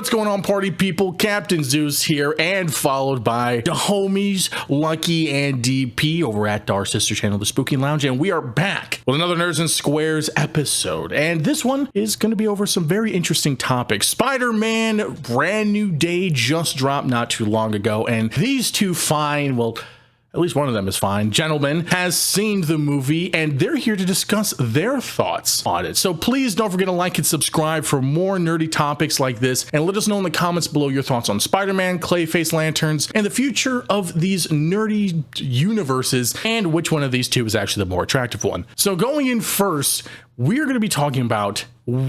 What's going on, party people? Captain Zeus here, and followed by the homies Lucky and DP over at our sister channel, The Spooky Lounge, and we are back with another Nerds and Squares episode. And this one is going to be over some very interesting topics. Spider-Man Brand New Day just dropped not too long ago, and these two fine, well, at least one of them is fine, gentlemen, has seen the movie, and they're here to discuss their thoughts on it. So please don't forget to like and subscribe for more nerdy topics like this, and let us know in the comments below your thoughts on Spider-Man, Clayface lanterns, and the future of these nerdy universes, and which one of these two is actually the more attractive one. So going in first, we're going to be talking about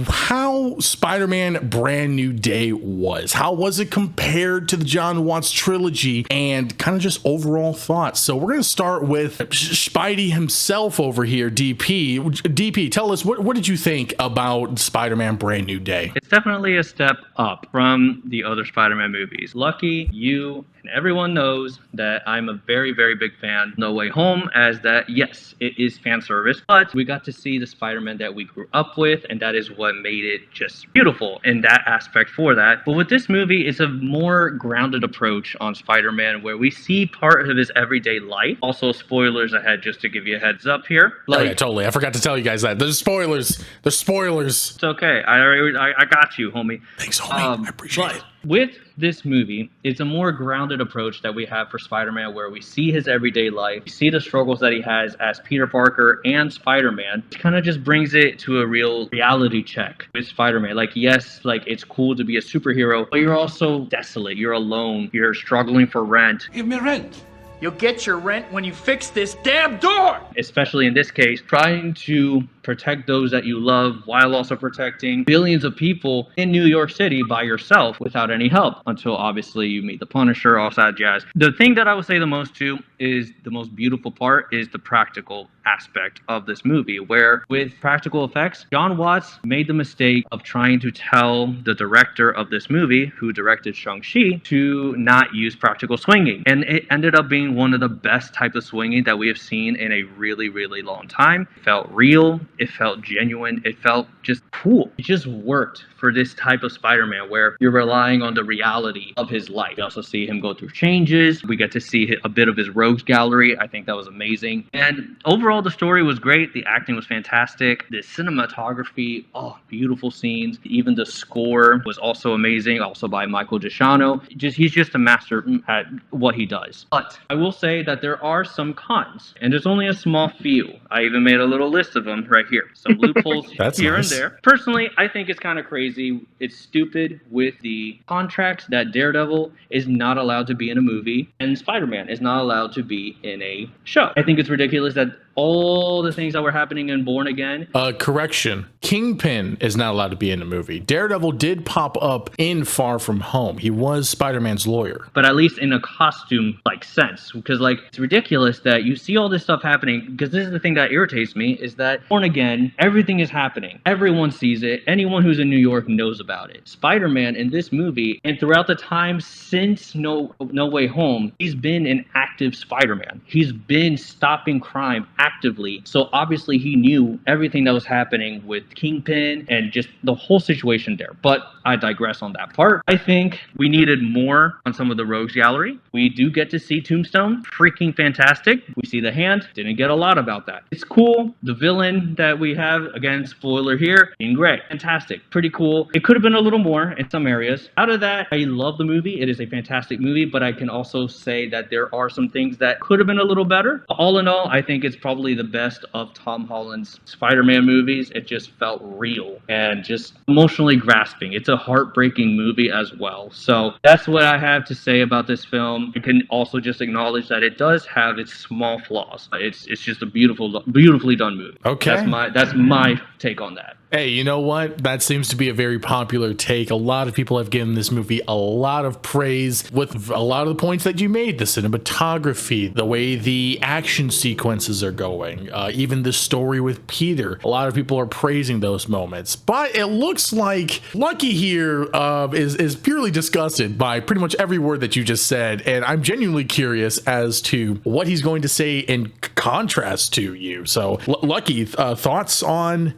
how Spider-Man Brand New Day was. How was it compared to the John Watts trilogy, and kind of just overall thoughts. So we're going to start with Spidey himself over here, DP. DP, tell us, what did you think about Spider-Man Brand New Day? It's definitely a step up from the other Spider-Man movies. Lucky, you, and everyone knows that I'm a very, very big fan of No Way Home, as that, yes, it is fan service, but we got to see the Spider-Man that we grew up with, and that is what made it just beautiful in that aspect for that. But with this movie, it's a more grounded approach on Spider-Man, where we see part of his everyday life. Also, spoilers ahead, just to give you a heads up here. Like, yeah, totally. I forgot to tell you guys that. There's spoilers. There's spoilers. It's okay. I got you, homie. Thanks, homie. I appreciate it. With this movie, it's a more grounded approach that we have for Spider-Man, where we see his everyday life, we see the struggles that he has as Peter Parker and Spider-Man. It kind of just brings it to a real reality check with Spider-Man. Like, yes, like, it's cool to be a superhero, but you're also desolate. You're alone. You're struggling for rent. Give me rent. You'll get your rent when you fix this damn door! Especially in this case, trying to protect those that you love while also protecting billions of people in New York City by yourself without any help, until obviously you meet the Punisher, all that jazz. The thing that I would say the most too is the most beautiful part is the practical aspect of this movie, where with practical effects, John Watts made the mistake of trying to tell the director of this movie, who directed Shang-Chi, to not use practical swinging. And it ended up being one of the best type of swinging that we have seen in a really, really long time. It felt real. It felt genuine. It felt just cool. It just worked for this type of Spider-Man, where you're relying on the reality of his life. You also see him go through changes. We get to see a bit of his rogues gallery. I think that was amazing. And overall, the story was great. The acting was fantastic. The cinematography, oh, beautiful scenes. Even the score was also amazing, also by Michael Giacchino. He's just a master at what he does. But I will say that there are some cons, and there's only a small few. I even made a little list of them right here. Some loopholes here nice. And there. Personally, I think it's kind of crazy. It's stupid with the contracts that Daredevil is not allowed to be in a movie and Spider-Man is not allowed to be in a show. I think it's ridiculous that all the things that were happening in Born Again. Correction. Kingpin is not allowed to be in the movie. Daredevil did pop up in Far From Home. He was Spider-Man's lawyer. But at least in a costume like sense. Because like, it's ridiculous that you see all this stuff happening, because this is the thing that irritates me, is that Born Again, everything is happening. Everyone sees it. Anyone who's in New York knows about it. Spider-Man in this movie, and throughout the time since No Way Home, he's been an active Spider-Man. He's been stopping crime actively. So obviously he knew everything that was happening with Kingpin and just the whole situation there. But I digress on that part. I think we needed more on some of the rogues gallery. We do get to see Tombstone. Freaking fantastic. We see the hand. Didn't get a lot about that. It's cool. The villain that we have, again, spoiler here, Jean Grey. Fantastic. Pretty cool. It could have been a little more in some areas. Out of that, I love the movie. It is a fantastic movie, but I can also say that there are some things that could have been a little better. All in all, I think it's probably the best of Tom Holland's Spider-Man movies. It just felt real and just emotionally grasping. It's a heartbreaking movie as well. So that's what I have to say about this film. You can also just acknowledge that it does have its small flaws. It's just a beautifully done movie. Okay. That's my take on that. Hey, you know what? That seems to be a very popular take. A lot of people have given this movie a lot of praise with a lot of the points that you made. The cinematography, the way the action sequences are going, even the story with Peter. A lot of people are praising those moments. But it looks like Lucky here is purely disgusted by pretty much every word that you just said. And I'm genuinely curious as to what he's going to say in contrast to you. So, Lucky, thoughts on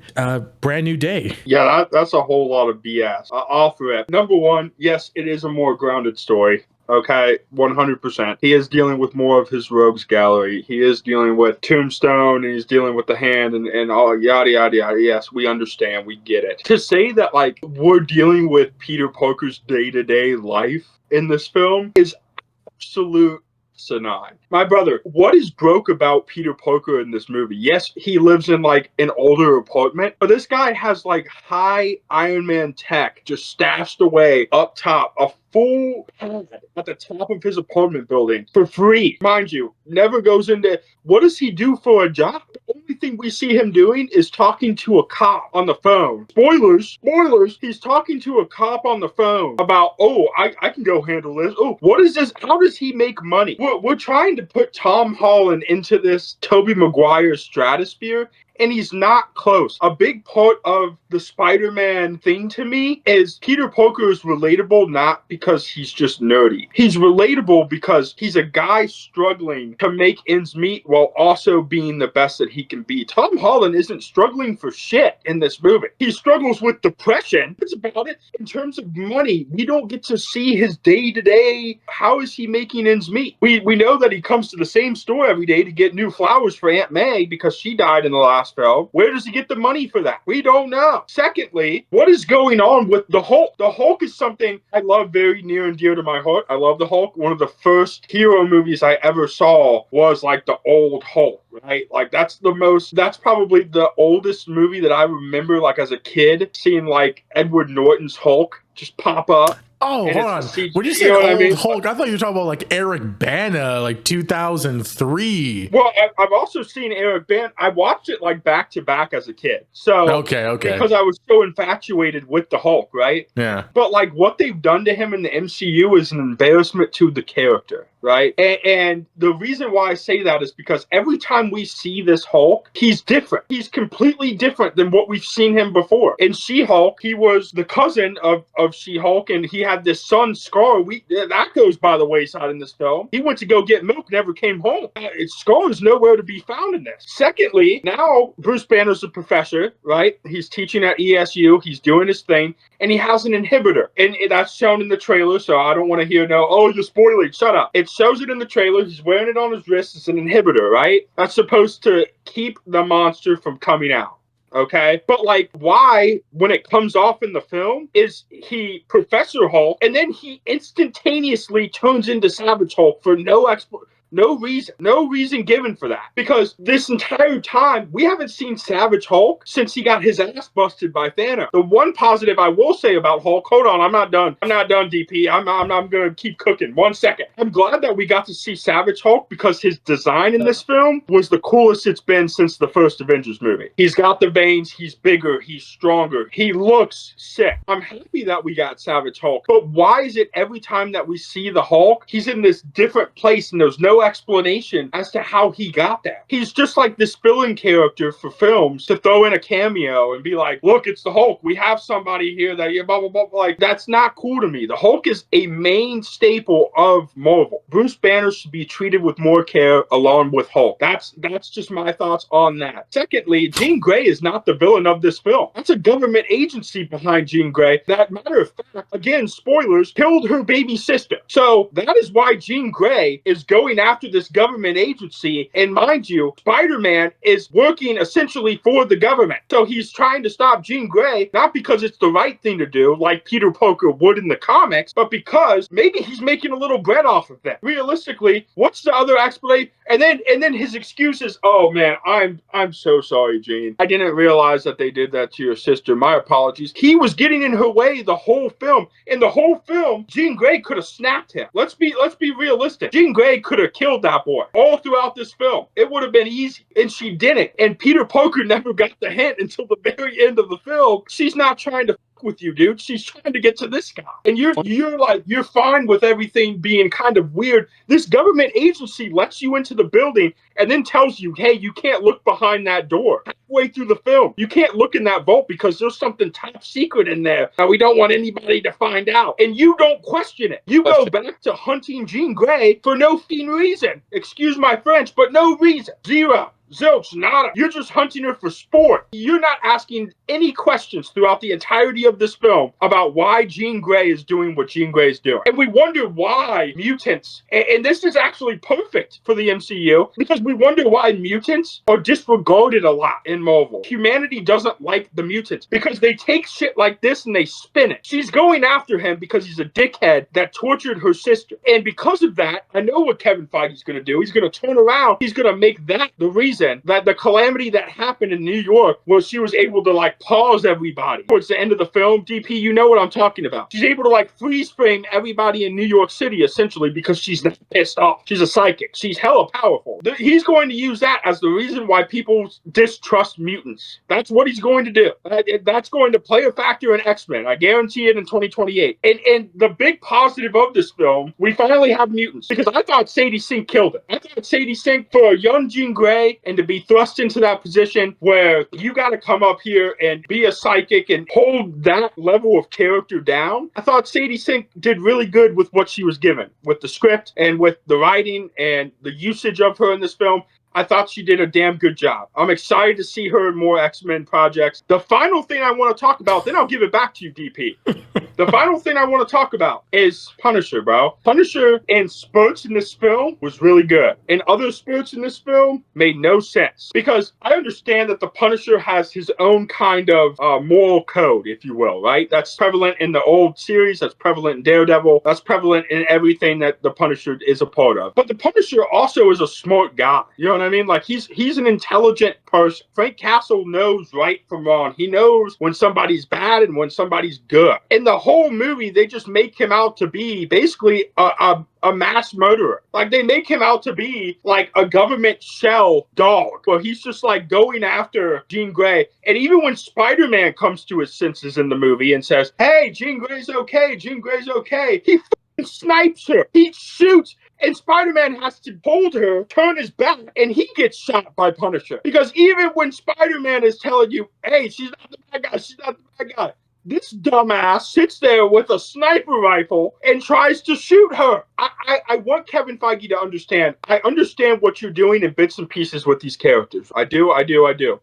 Brand New Day? Yeah, that's a whole lot of BS. Off rip. Number one, yes, it is a more grounded story. Okay, 100%. He is dealing with more of his rogues gallery. He is dealing with Tombstone, and he's dealing with the Hand, and all yada yada yada. Yes, we understand, we get it. To say that like we're dealing with Peter Parker's day-to-day life in this film is absolute asinine. My brother, what is broke about Peter Parker in this movie? Yes, he lives in like an older apartment, but this guy has like high Iron Man tech just stashed away up top, a full pad at the top of his apartment building for free. Mind you, never goes into what does he do for a job? The only thing we see him doing is talking to a cop on the phone. Spoilers, he's talking to a cop on the phone about, oh, I can go handle this. Oh, what is this? How does he make money? We're trying to put Tom Holland into this Tobey Maguire stratosphere, and he's not close. A big part of the Spider-Man thing to me is Peter Parker is relatable not because he's just nerdy. He's relatable because he's a guy struggling to make ends meet while also being the best that he can be. Tom Holland isn't struggling for shit in this movie. He struggles with depression. It's about it. In terms of money, we don't get to see his day-to-day. How is he making ends meet? We know that he comes to the same store every day to get new flowers for Aunt May because she died in the last film. Where does he get the money for that? We don't know. Secondly, what is going on with the Hulk? The Hulk is something I love very near and dear to my heart. I love the Hulk. One of the first hero movies I ever saw was like the old Hulk, right? Like that's probably the oldest movie that I remember like as a kid seeing like Edward Norton's Hulk just pop up. Oh, hold on. When you say old Hulk, I thought you were talking about like Eric Bana, like 2003. Well, I've also seen Eric Bana. I watched it like back to back as a kid. So okay. Because I was so infatuated with the Hulk, right? Yeah. But like what they've done to him in the MCU is an embarrassment to the character, right? And the reason why I say that is because every time we see this Hulk, he's different. He's completely different than what we've seen him before. In She-Hulk, he was the cousin of She-Hulk, and he had this son, Scar. That goes by the wayside in this film. He went to go get milk, never came home. Scar is nowhere to be found in this. Secondly, now Bruce Banner's a professor, right? He's teaching at ESU. He's doing his thing, and he has an inhibitor. And that's shown in the trailer, so I don't want to hear you're spoiling. Shut up. It shows it in the trailer. He's wearing it on his wrist. It's an inhibitor, right? That's supposed to keep the monster from coming out. Okay, but like, why, when it comes off in the film, is he Professor Hulk, and then he instantaneously turns into Savage Hulk for no reason given for that. Because this entire time, we haven't seen Savage Hulk since he got his ass busted by Thanos. The one positive I will say about Hulk, hold on, I'm not done, DP. I'm gonna keep cooking. 1 second. I'm glad that we got to see Savage Hulk because his design in this film was the coolest it's been since the first Avengers movie. He's got the veins, he's bigger, he's stronger, he looks sick. I'm happy that we got Savage Hulk, but why is it every time that we see the Hulk, he's in this different place and there's no explanation as to how he got there? He's just like this villain character for films to throw in a cameo and be like, look, it's the Hulk. We have somebody here that blah, blah, blah. Like, that's not cool to me. The Hulk is a main staple of Marvel. Bruce Banner should be treated with more care along with Hulk. That's just my thoughts on that. Secondly, Jean Grey is not the villain of this film. That's a government agency behind Jean Grey. That, matter of fact, again, spoilers, killed her baby sister. So that is why Jean Grey is going after this government agency, and mind you, Spider-Man is working essentially for the government. So he's trying to stop Jean Grey, not because it's the right thing to do, like Peter Parker would in the comics, but because maybe he's making a little bread off of that. Realistically, what's the other explanation? And then his excuse is, oh man, I'm so sorry, Jean. I didn't realize that they did that to your sister. My apologies. He was getting in her way the whole film. In the whole film, Jean Grey could have snapped him. Let's be realistic. Jean Grey could have killed that boy all throughout this film. It would have been easy, and she didn't. And Peter Parker never got the hint until the very end of the film. She's not trying to fuck with you, dude. She's trying to get to this guy, and you're fine with everything being kind of weird. This government agency lets you into the building and then tells you, hey, you can't look behind that door. halfway through the film. You can't look in that vault because there's something top secret in there that we don't want anybody to find out. And you don't question it. You go back to hunting Jean Grey for no fucking reason. Excuse my French, but no reason. Zero. Zilch, nada. You're just hunting her for sport. You're not asking any questions throughout the entirety of this film about why Jean Grey is doing what Jean Grey is doing. And we wonder why mutants, and this is actually perfect for the MCU, because we wonder why mutants are disregarded a lot in Marvel. Humanity doesn't like the mutants because they take shit like this and they spin it. She's going after him because he's a dickhead that tortured her sister. And because of that, I know what Kevin Feige's going to do. He's going to turn around. He's going to make that the reason that the calamity that happened in New York, where she was able to like pause everybody towards the end of the film. DP, you know what I'm talking about. She's able to like freeze frame everybody in New York City essentially because she's not pissed off. She's a psychic. She's hella powerful. He's going to use that as the reason why people distrust mutants. That's what he's going to do. That's going to play a factor in X-Men. I guarantee it in 2028. And the big positive of this film, we finally have mutants, because I thought Sadie Sink killed it. I thought Sadie Sink, for a young Jean Grey, and to be thrust into that position where you got to come up here and be a psychic and hold that level of character down. I thought Sadie Sink did really good with what she was given, with the script and with the writing and the usage of her in this film. I thought she did a damn good job. I'm excited to see her in more X-Men projects. The final thing I want to talk about, then I'll give it back to you, DP. The final thing I want to talk about is Punisher, bro. Punisher in spurts in this film was really good. And other spurts in this film made no sense. Because I understand that the Punisher has his own kind of moral code, if you will, right? That's prevalent in the old series. That's prevalent in Daredevil. That's prevalent in everything that the Punisher is a part of. But the Punisher also is a smart guy. You know what I mean? Like, he's an intelligent person. Frank Castle knows right from wrong. He knows when somebody's bad and when somebody's good. In the whole movie, they just make him out to be basically a mass murderer. Like, they make him out to be like a government shell dog, where he's just like going after Jean Grey. And even when Spider-Man comes to his senses in the movie and says, hey, Jean Grey's okay, Jean Grey's okay, he snipes her. He shoots. And Spider-Man has to hold her, turn his back, and he gets shot by Punisher. Because even when Spider-Man is telling you, hey, she's not the bad guy, she's not the bad guy, this dumbass sits there with a sniper rifle and tries to shoot her. I want Kevin Feige to understand. I understand what you're doing in bits and pieces with these characters. I do.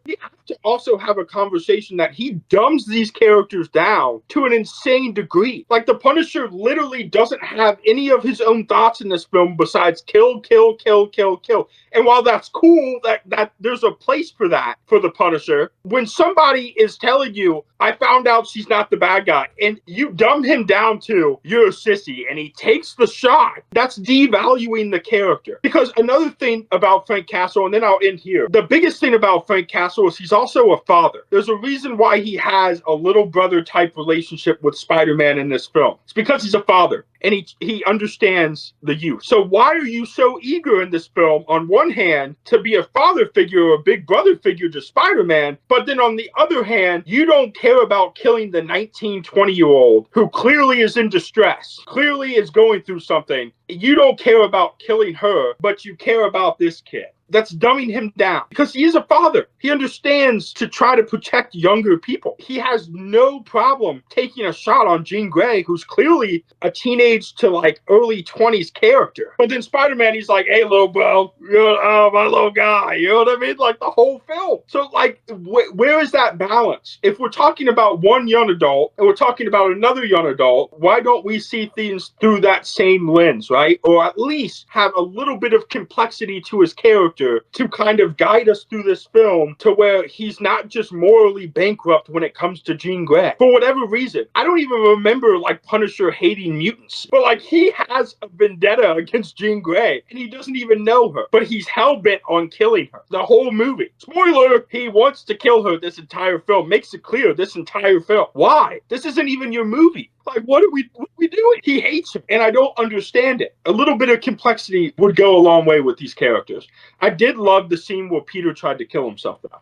We have to also have a conversation that he dumbs these characters down to an insane degree. Like, the Punisher literally doesn't have any of his own thoughts in this film besides kill, kill, kill, kill, kill. And while that's cool, that there's a place for that for the Punisher, when somebody is telling you, I found out she's not the bad guy, and you dumb him down to, you're a sissy, and he takes the shot, that's devaluing the character. Because another thing about Frank Castle, and then I'll end here, the biggest thing about Frank Castle is he's also a father. There's a reason why he has a little brother type relationship with Spider-Man in this film. It's because he's a father, and he understands the youth. So why are you so eager in this film, on one hand, to be a father figure or a big brother figure to Spider-Man, but then on the other hand, you don't care about killing the 19, 20-year-old who clearly is in distress, clearly is going through something. You don't care about killing her, but you care about this kid. That's dumbing him down, because he is a father. He understands to try to protect younger people. He has no problem taking a shot on Jean Grey, who's clearly a teenage to like early 20s character. But then Spider-Man, he's like, hey, little bro, you're my little guy. You know what I mean? Like, the whole film. So, like, where is that balance? If we're talking about one young adult and we're talking about another young adult, why don't we see things through that same lens, right? Or at least have a little bit of complexity to his character to kind of guide us through this film to where he's not just morally bankrupt when it comes to Jean Grey. For whatever reason, I don't even remember like Punisher hating mutants, but like he has a vendetta against Jean Grey and he doesn't even know her, but he's hell-bent on killing her the whole movie. Spoiler, he wants to kill her this entire film, makes it clear this entire film. Why? This isn't even your movie. Like, what are we doing? He hates him, and I don't understand it. A little bit of complexity would go a long way with these characters. I did love the scene where Peter tried to kill himself, though.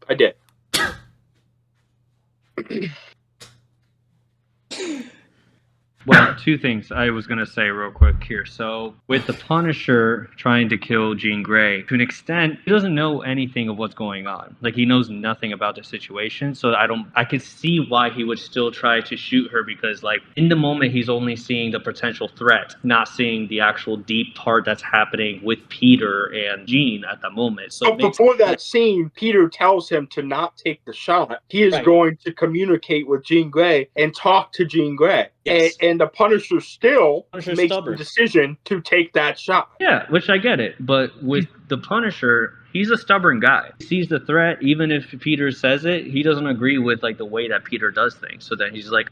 I did. Well, two things I was going to say real quick here. So, with the Punisher trying to kill Jean Grey, to an extent, he doesn't know anything of what's going on. Like, he knows nothing about the situation. So, I could see why he would still try to shoot her because, like, in the moment, he's only seeing the potential threat, not seeing the actual deep part that's happening with Peter and Jean at the moment. So, but before that scene, Peter tells him to not take the shot. He is going to communicate with Jean Grey and talk to Jean Grey. Yes. And the Punisher still makes the decision to take that shot. Yeah, which I get it. But with the Punisher, he's a stubborn guy. He sees the threat, even if Peter says it, he doesn't agree with like the way that Peter does things. So then he's like,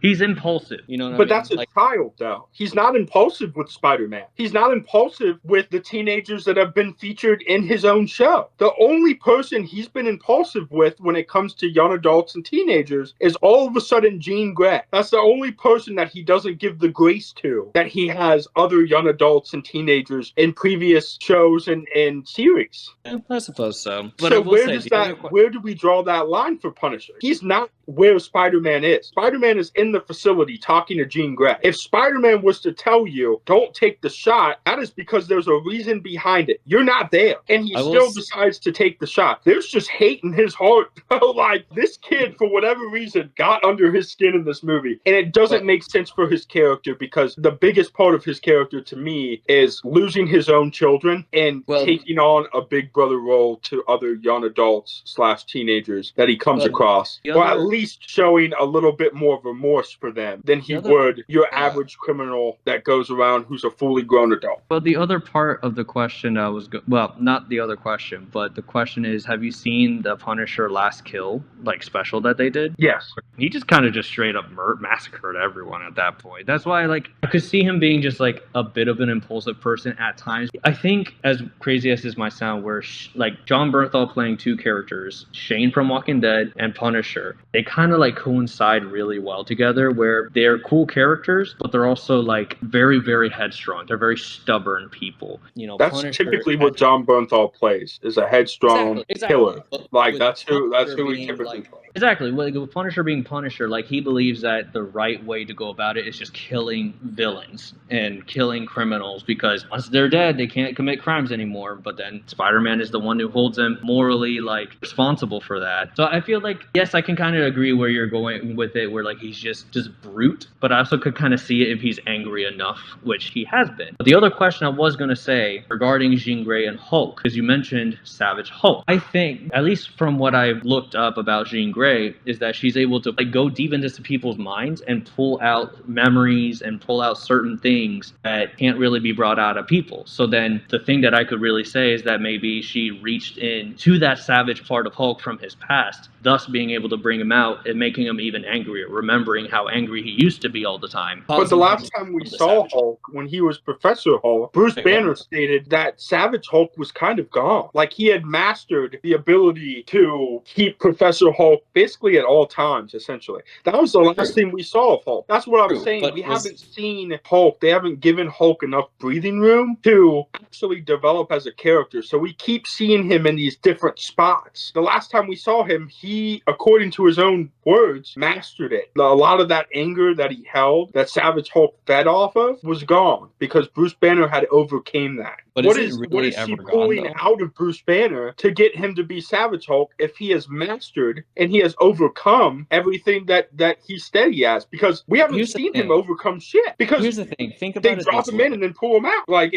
he's impulsive. You know what I mean? That's a child, though. He's not impulsive with Spider-Man. He's not impulsive with the teenagers that have been featured in his own show. The only person he's been impulsive with when it comes to young adults and teenagers is all of a sudden Jean Grey. That's the only person that he doesn't give the grace to, that he has other young adults and teenagers in previous shows and series. Yeah, I suppose so. But so where do we draw that line for Punisher? He's not where Spider-Man is. Spider-Man is in the facility talking to Jean Grey. If Spider-Man was to tell you, don't take the shot, that is because there's a reason behind it. You're not there. And he still decides to take the shot. There's just hate in his heart. Like, this kid, for whatever reason, got under his skin in this movie. And it doesn't make sense for his character because the biggest part of his character to me is losing his own children and taking on a big brother role to other young adults / teenagers that he comes across. Or at least showing a little bit more remorse for them than he would your average criminal that goes around who's a fully grown adult. Well, the other part of the question not the other question, but the question is, have you seen the Punisher Last Kill, like, special that they did? Yes. He just kind of just straight up massacred everyone at that point. That's why, like, I could see him being just, like, a bit of an impulsive person at times. I think, as crazy as this might sound, where, like, John Bernthal playing two characters, Shane from Walking Dead and Punisher, they kind of, like, coincide really well together, where they're cool characters, but they're also, like, very, very headstrong. They're very stubborn people. You know, that's Punisher, typically what John Bernthal plays, is a headstrong killer. Like, that's who he typically plays. Exactly. With Punisher being Punisher, like, he believes that the right way to go about it is just killing villains and killing criminals, because once they're dead, they can't commit crimes anymore. But then Spider-Man is the one who holds them morally, like, responsible for that. So I feel like, yes, I can kind of agree where you're going with it, where, like, he's just brute, but I also could kind of see it if he's angry enough, which he has been. But the other question I was going to say regarding Jean Grey and Hulk, because you mentioned Savage Hulk, I think, at least from what I've looked up about Jean Grey, is that she's able to, like, go deep into people's minds and pull out memories and pull out certain things that can't really be brought out of people. So then the thing that I could really say is that maybe she reached in to that savage part of Hulk from his past, thus being able to bring him out and making him even angrier, remembering how angry he used to be all the time. But the last time we saw Hulk, when he was Professor Hulk, Bruce Banner stated that Savage Hulk was kind of gone. Like, he had mastered the ability to keep Professor Hulk basically at all times, essentially. That was the last thing we saw of Hulk. That's what I'm saying. We haven't seen Hulk. They haven't given Hulk enough breathing room to actually develop as a character. So we keep seeing him in these different spots. The last time we saw him, he, according to his own words, mastered it. A lot of that anger that he held, that Savage Hulk fed off of, was gone because Bruce Banner had overcame that. But what is she pulling out of Bruce Banner to get him to be Savage Hulk if he has mastered and he has overcome everything that he said he has? Because we haven't seen him overcome shit. Because here's the thing. Think about they it drop him in and then pull him out. Like,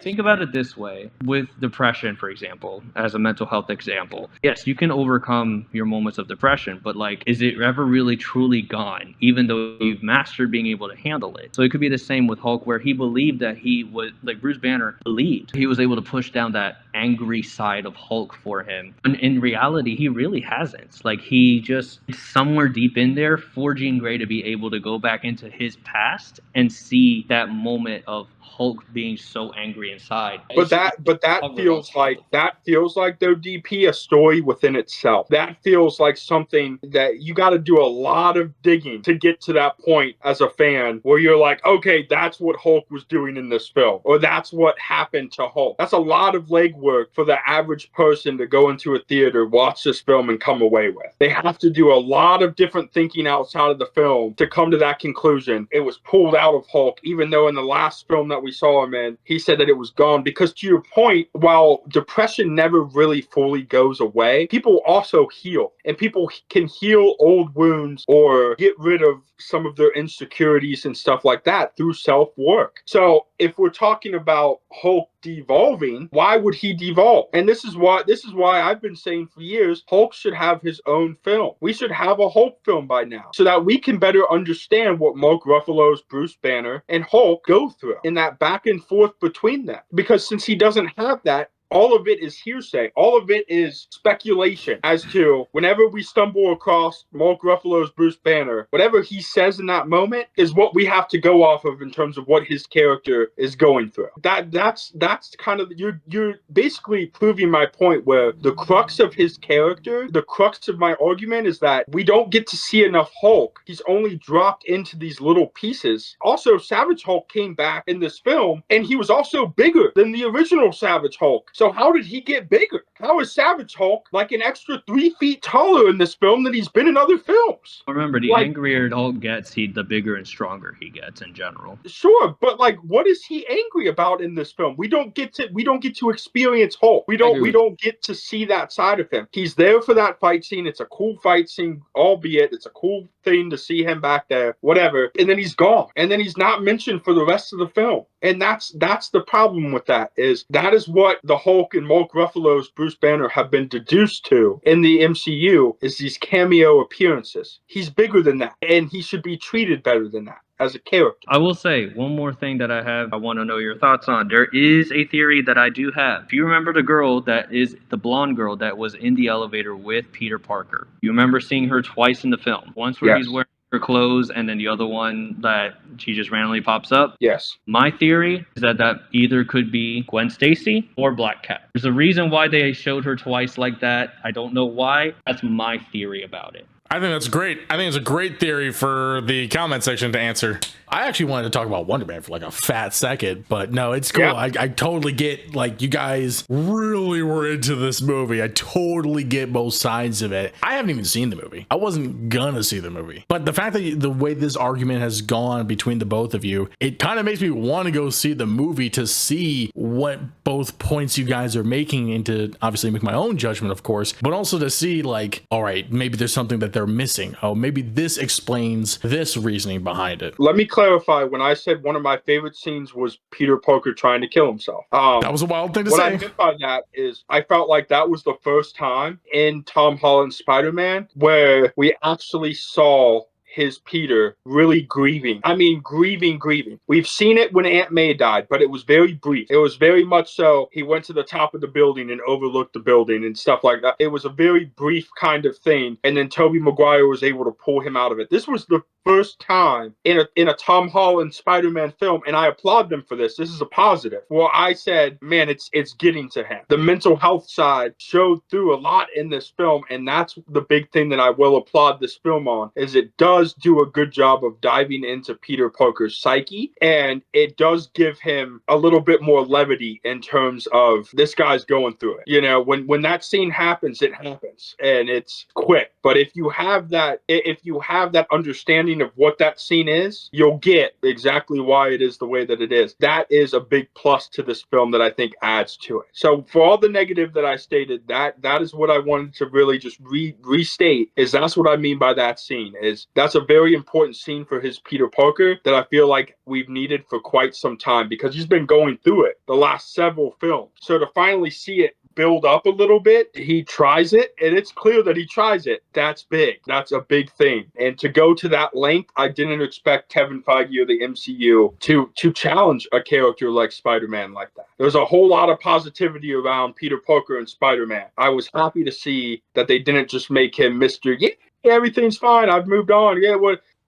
think about it this way. With depression, for example, as a mental health example, yes, you can overcome your moments of depression, but, like, is it ever really truly gone, even though you've mastered being able to handle it? So it could be the same with Hulk, where he believed that he was, like, Bruce Banner believed he was able to push down that angry side of Hulk for him. And in reality, he really hasn't. Like, he just, somewhere deep in there, for Jean Grey to be able to go back into his past and see that moment of Hulk being so angry inside. But that feels like though, DP, a story within itself. That feels like something that you got to do a lot of digging to get to that point as a fan where you're like, okay, that's what Hulk was doing in this film, or that's what happened to Hulk. That's a lot of legwork for the average person to go into a theater, watch this film, and come away with. They have to do a lot of different thinking outside of the film to come to that conclusion. It was pulled out of Hulk, even though in the last film that we saw him in, he said that it was gone. Because to your point, while depression never really fully goes away, people also heal, and people can heal old wounds or get rid of some of their insecurities and stuff like that through self-work. So if we're talking about Hulk devolving, why would he devolve? And this is why I've been saying for years, Hulk should have his own film. We should have a Hulk film by now, so that we can better understand what Mark Ruffalo's Bruce Banner and Hulk go through in that back and forth between them. Because since he doesn't have that, all of it is hearsay. All of it is speculation as to whenever we stumble across Mark Ruffalo's Bruce Banner, whatever he says in that moment is what we have to go off of in terms of what his character is going through. That's kind of, you're basically proving my point, where the crux of his character, the crux of my argument is that we don't get to see enough Hulk. He's only dropped into these little pieces. Also, Savage Hulk came back in this film, and he was also bigger than the original Savage Hulk. So how did he get bigger? How is Savage Hulk like an extra 3 feet taller in this film than he's been in other films? Remember, the angrier Hulk gets, the bigger and stronger he gets in general. Sure, but like, what is he angry about in this film? We don't get to experience Hulk. We don't get to see that side of him. He's there for that fight scene. It's a cool fight scene, albeit it's a cool thing to see him back there, whatever. And then he's gone. And then he's not mentioned for the rest of the film. And that's the problem with that is what the Hulk and Mark Ruffalo's Bruce Banner have been deduced to in the MCU is these cameo appearances. He's bigger than that, and he should be treated better than that as a character. I will say one more thing that I want to know your thoughts on. There is a theory that I do have. If you remember the girl that is the blonde girl that was in the elevator with Peter Parker, you remember seeing her twice in the film. Once where he's wearing her clothes, and then the other one that she just randomly pops up. Yes. My theory is that either could be Gwen Stacy or Black Cat. There's a reason why they showed her twice like that. I don't know why. That's my theory about it. I think that's great. I think it's a great theory for the comment section to answer. I actually wanted to talk about Wonderman for like a fat second, but no, it's cool. Yeah. I totally get, like, you guys really were into this movie. I totally get both sides of it. I haven't even seen the movie. I wasn't gonna see the movie, but the fact that the way this argument has gone between the both of you, it kind of makes me want to go see the movie to see what both points you guys are making, and to obviously make my own judgment, of course, but also to see, like, all right, maybe there's something that they're missing. Oh, maybe this explains this reasoning behind it. Let me clarify. When I said one of my favorite scenes was Peter Parker trying to kill himself, that was a wild thing to say. What I meant by that is I felt like that was the first time in Tom Holland's Spider-Man where we actually saw his Peter really grieving. I mean, grieving. We've seen it when Aunt May died, but it was very brief. It was very much so he went to the top of the building and overlooked the building and stuff like that. It was a very brief kind of thing, and then Tobey Maguire was able to pull him out of it. This was the first time in a Tom Holland Spider-Man film, and I applaud them for this. This is a positive. Well, I said, man, it's getting to him. The mental health side showed through a lot in this film, and that's the big thing that I will applaud this film on, is it does do a good job of diving into Peter Parker's psyche, and it does give him a little bit more levity in terms of this guy's going through it. You know, when that scene happens, it happens, and it's quick. But if you have that understanding of what that scene is, you'll get exactly why it is the way that it is. That is a big plus to this film that I think adds to it. So for all the negative that I stated, that is what I wanted to really just restate, is that's what I mean by that scene, is that's a very important scene for his Peter Parker that I feel like we've needed for quite some time, because he's been going through it the last several films. So to finally see it build up a little bit, he tries it, and it's clear that he tries it. That's big. That's a big thing. And to go to that length, I didn't expect Kevin Feige or the MCU to challenge a character like Spider-Man like that. There's a whole lot of positivity around Peter Parker and Spider-Man. I was happy to see that they didn't just make him Mr. Yeah, everything's fine, I've moved on. Yeah,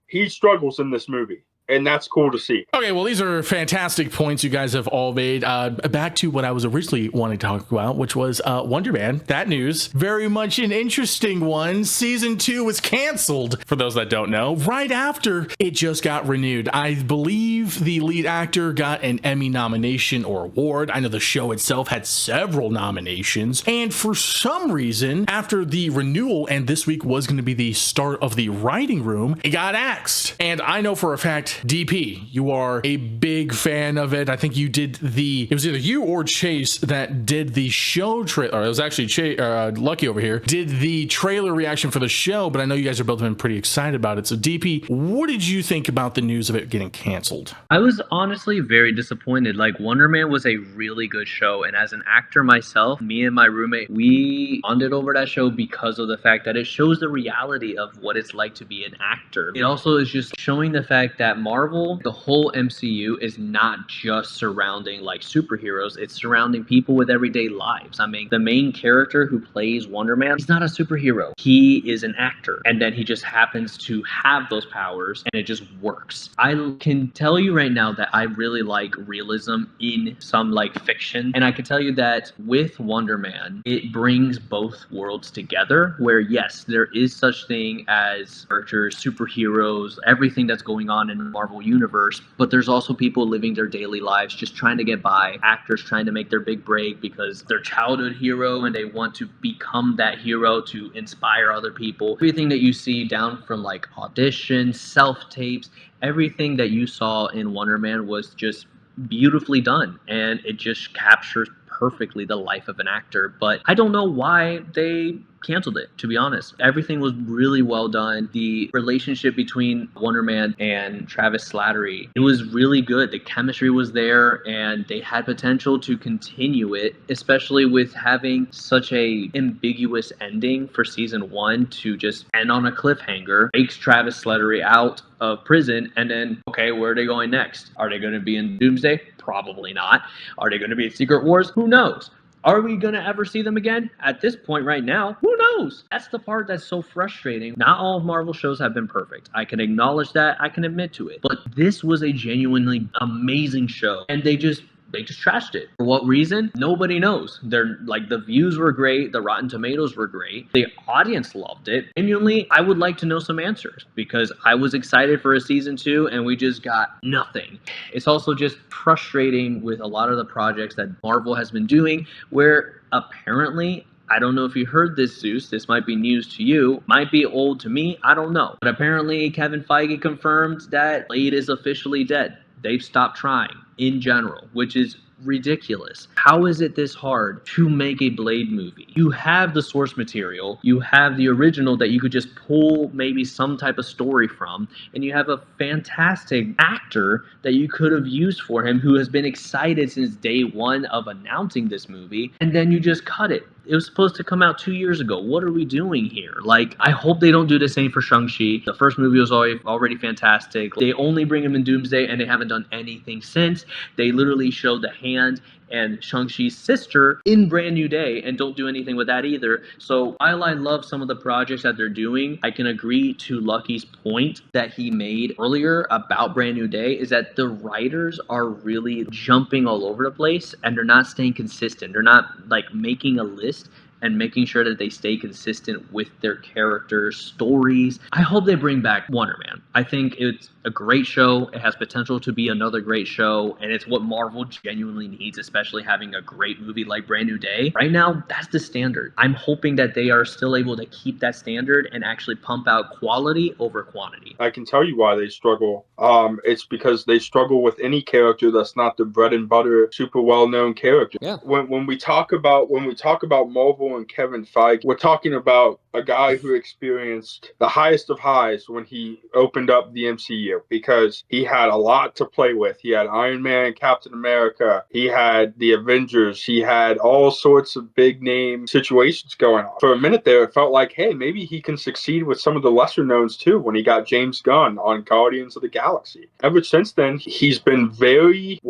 he struggles in this movie. And that's cool to see. Okay, well, these are fantastic points you guys have all made. Back to what I was originally wanting to talk about, which was Wonderman. That news, very much an interesting one. Season 2 was canceled, for those that don't know, right after it just got renewed. I believe the lead actor got an Emmy nomination or award. I know the show itself had several nominations. And for some reason, after the renewal, and this week was going to be the start of the writing room, it got axed. And I know for a fact, DP, you are a big fan of it. I think you did it was either you or Chase that did the show trailer. It was actually Lucky over here did the trailer reaction for the show, but I know you guys are both been pretty excited about it. So DP, what did you think about the news of it getting canceled? I was honestly very disappointed. Like, Wonderman was a really good show, and as an actor myself, me and my roommate, we bonded over that show because of the fact that it shows the reality of what it's like to be an actor. It also is just showing the fact that Marvel, the whole MCU, is not just surrounding like superheroes, it's surrounding people with everyday lives. I mean, the main character who plays Wonder Man, he's not a superhero. He is an actor, and then he just happens to have those powers, and it just works. I can tell you right now that I really like realism in some like fiction, and I can tell you that with Wonder Man, it brings both worlds together, where yes, there is such thing as characters, superheroes, everything that's going on in the Marvel universe, but there's also people living their daily lives just trying to get by, actors trying to make their big break because they're childhood hero and they want to become that hero to inspire other people. Everything that you see down from like auditions, self-tapes, everything that you saw in Wonder Man was just beautifully done, and it just captures perfectly the life of an actor. But I don't know why they canceled it, to be honest. Everything was really well done. The relationship between Wonder Man and Travis Slattery, it was really good. The chemistry was there, and they had potential to continue it, especially with having such a ambiguous ending for season 1 to just end on a cliffhanger, takes Travis Slattery out of prison, and then, okay, where are they going next? Are they going to be in Doomsday? Probably not. Are they going to be in Secret Wars? Who knows? Are we going to ever see them again? At this point right now, who knows? That's the part that's so frustrating. Not all of Marvel shows have been perfect. I can acknowledge that. I can admit to it. But this was a genuinely amazing show, and they just trashed it. For what reason? Nobody knows. They're like, the views were great, the Rotten Tomatoes were great, the audience loved it. Genuinely, I would like to know some answers, because I was excited for a season 2 and we just got nothing. It's also just frustrating with a lot of the projects that Marvel has been doing, where apparently, I don't know if you heard this, Zeus, this might be news to you, might be old to me, I don't know. But apparently Kevin Feige confirmed that Blade is officially dead. They've stopped trying in general, which is ridiculous. How is it this hard to make a Blade movie? You have the source material, you have the original that you could just pull maybe some type of story from, and you have a fantastic actor that you could have used for him who has been excited since day 1 of announcing this movie, and then you just cut it. It was supposed to come out 2 years ago. What are we doing here? Like, I hope they don't do the same for Shang-Chi. The first movie was already fantastic. They only bring him in Doomsday, and they haven't done anything since. They literally showed the hand and Shang-Chi's sister in Brand New Day and don't do anything with that either. So while I love some of the projects that they're doing, I can agree to Lucky's point that he made earlier about Brand New Day is that the writers are really jumping all over the place and they're not staying consistent. They're not like making a list and making sure that they stay consistent with their characters' stories. I hope they bring back Wonder Man. I think it's a great show. It has potential to be another great show, and it's what Marvel genuinely needs, especially having a great movie like Brand New Day. Right now, that's the standard. I'm hoping that they are still able to keep that standard and actually pump out quality over quantity. I can tell you why they struggle. It's because they struggle with any character that's not the bread and butter, super well-known character. Yeah. When we talk about Marvel and Kevin Feige, we're talking about a guy who experienced the highest of highs when he opened up the MCU, because he had a lot to play with. He had Iron Man, Captain America, he had the Avengers, he had all sorts of big name situations going on. For a minute there, it felt like, hey, maybe he can succeed with some of the lesser knowns too, when he got James Gunn on Guardians of the Galaxy. Ever since then, he's been very,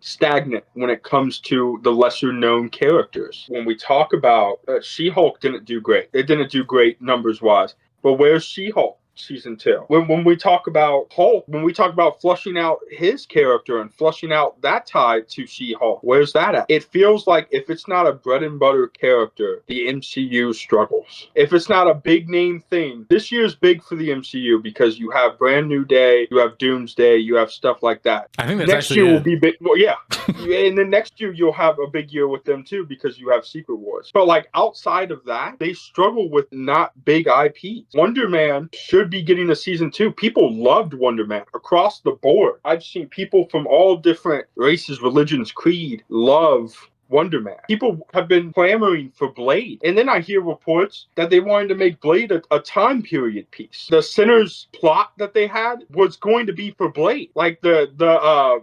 stagnant when it comes to the lesser known characters. When we talk about She-Hulk, didn't do great. It didn't do great numbers wise. But where's She-Hulk? season 2. When we talk about Hulk, when we talk about flushing out his character and flushing out that tie to She-Hulk, where's that at? It feels like if it's not a bread and butter character, the MCU struggles. If it's not a big name thing, this year's big for the MCU because you have Brand New Day, you have Doomsday, you have stuff like that. I think that's next actually year will be big. Well, yeah. And then next year you'll have a big year with them too because you have Secret Wars. But like outside of that, they struggle with not big IPs. Wonder Man should be getting a season 2. People loved Wonder Man across the board. I've seen people from all different races, religions, creed love Wonder Man. People have been clamoring for Blade. And then I hear reports that they wanted to make Blade a time period piece. The Sinners plot that they had was going to be for Blade. Like the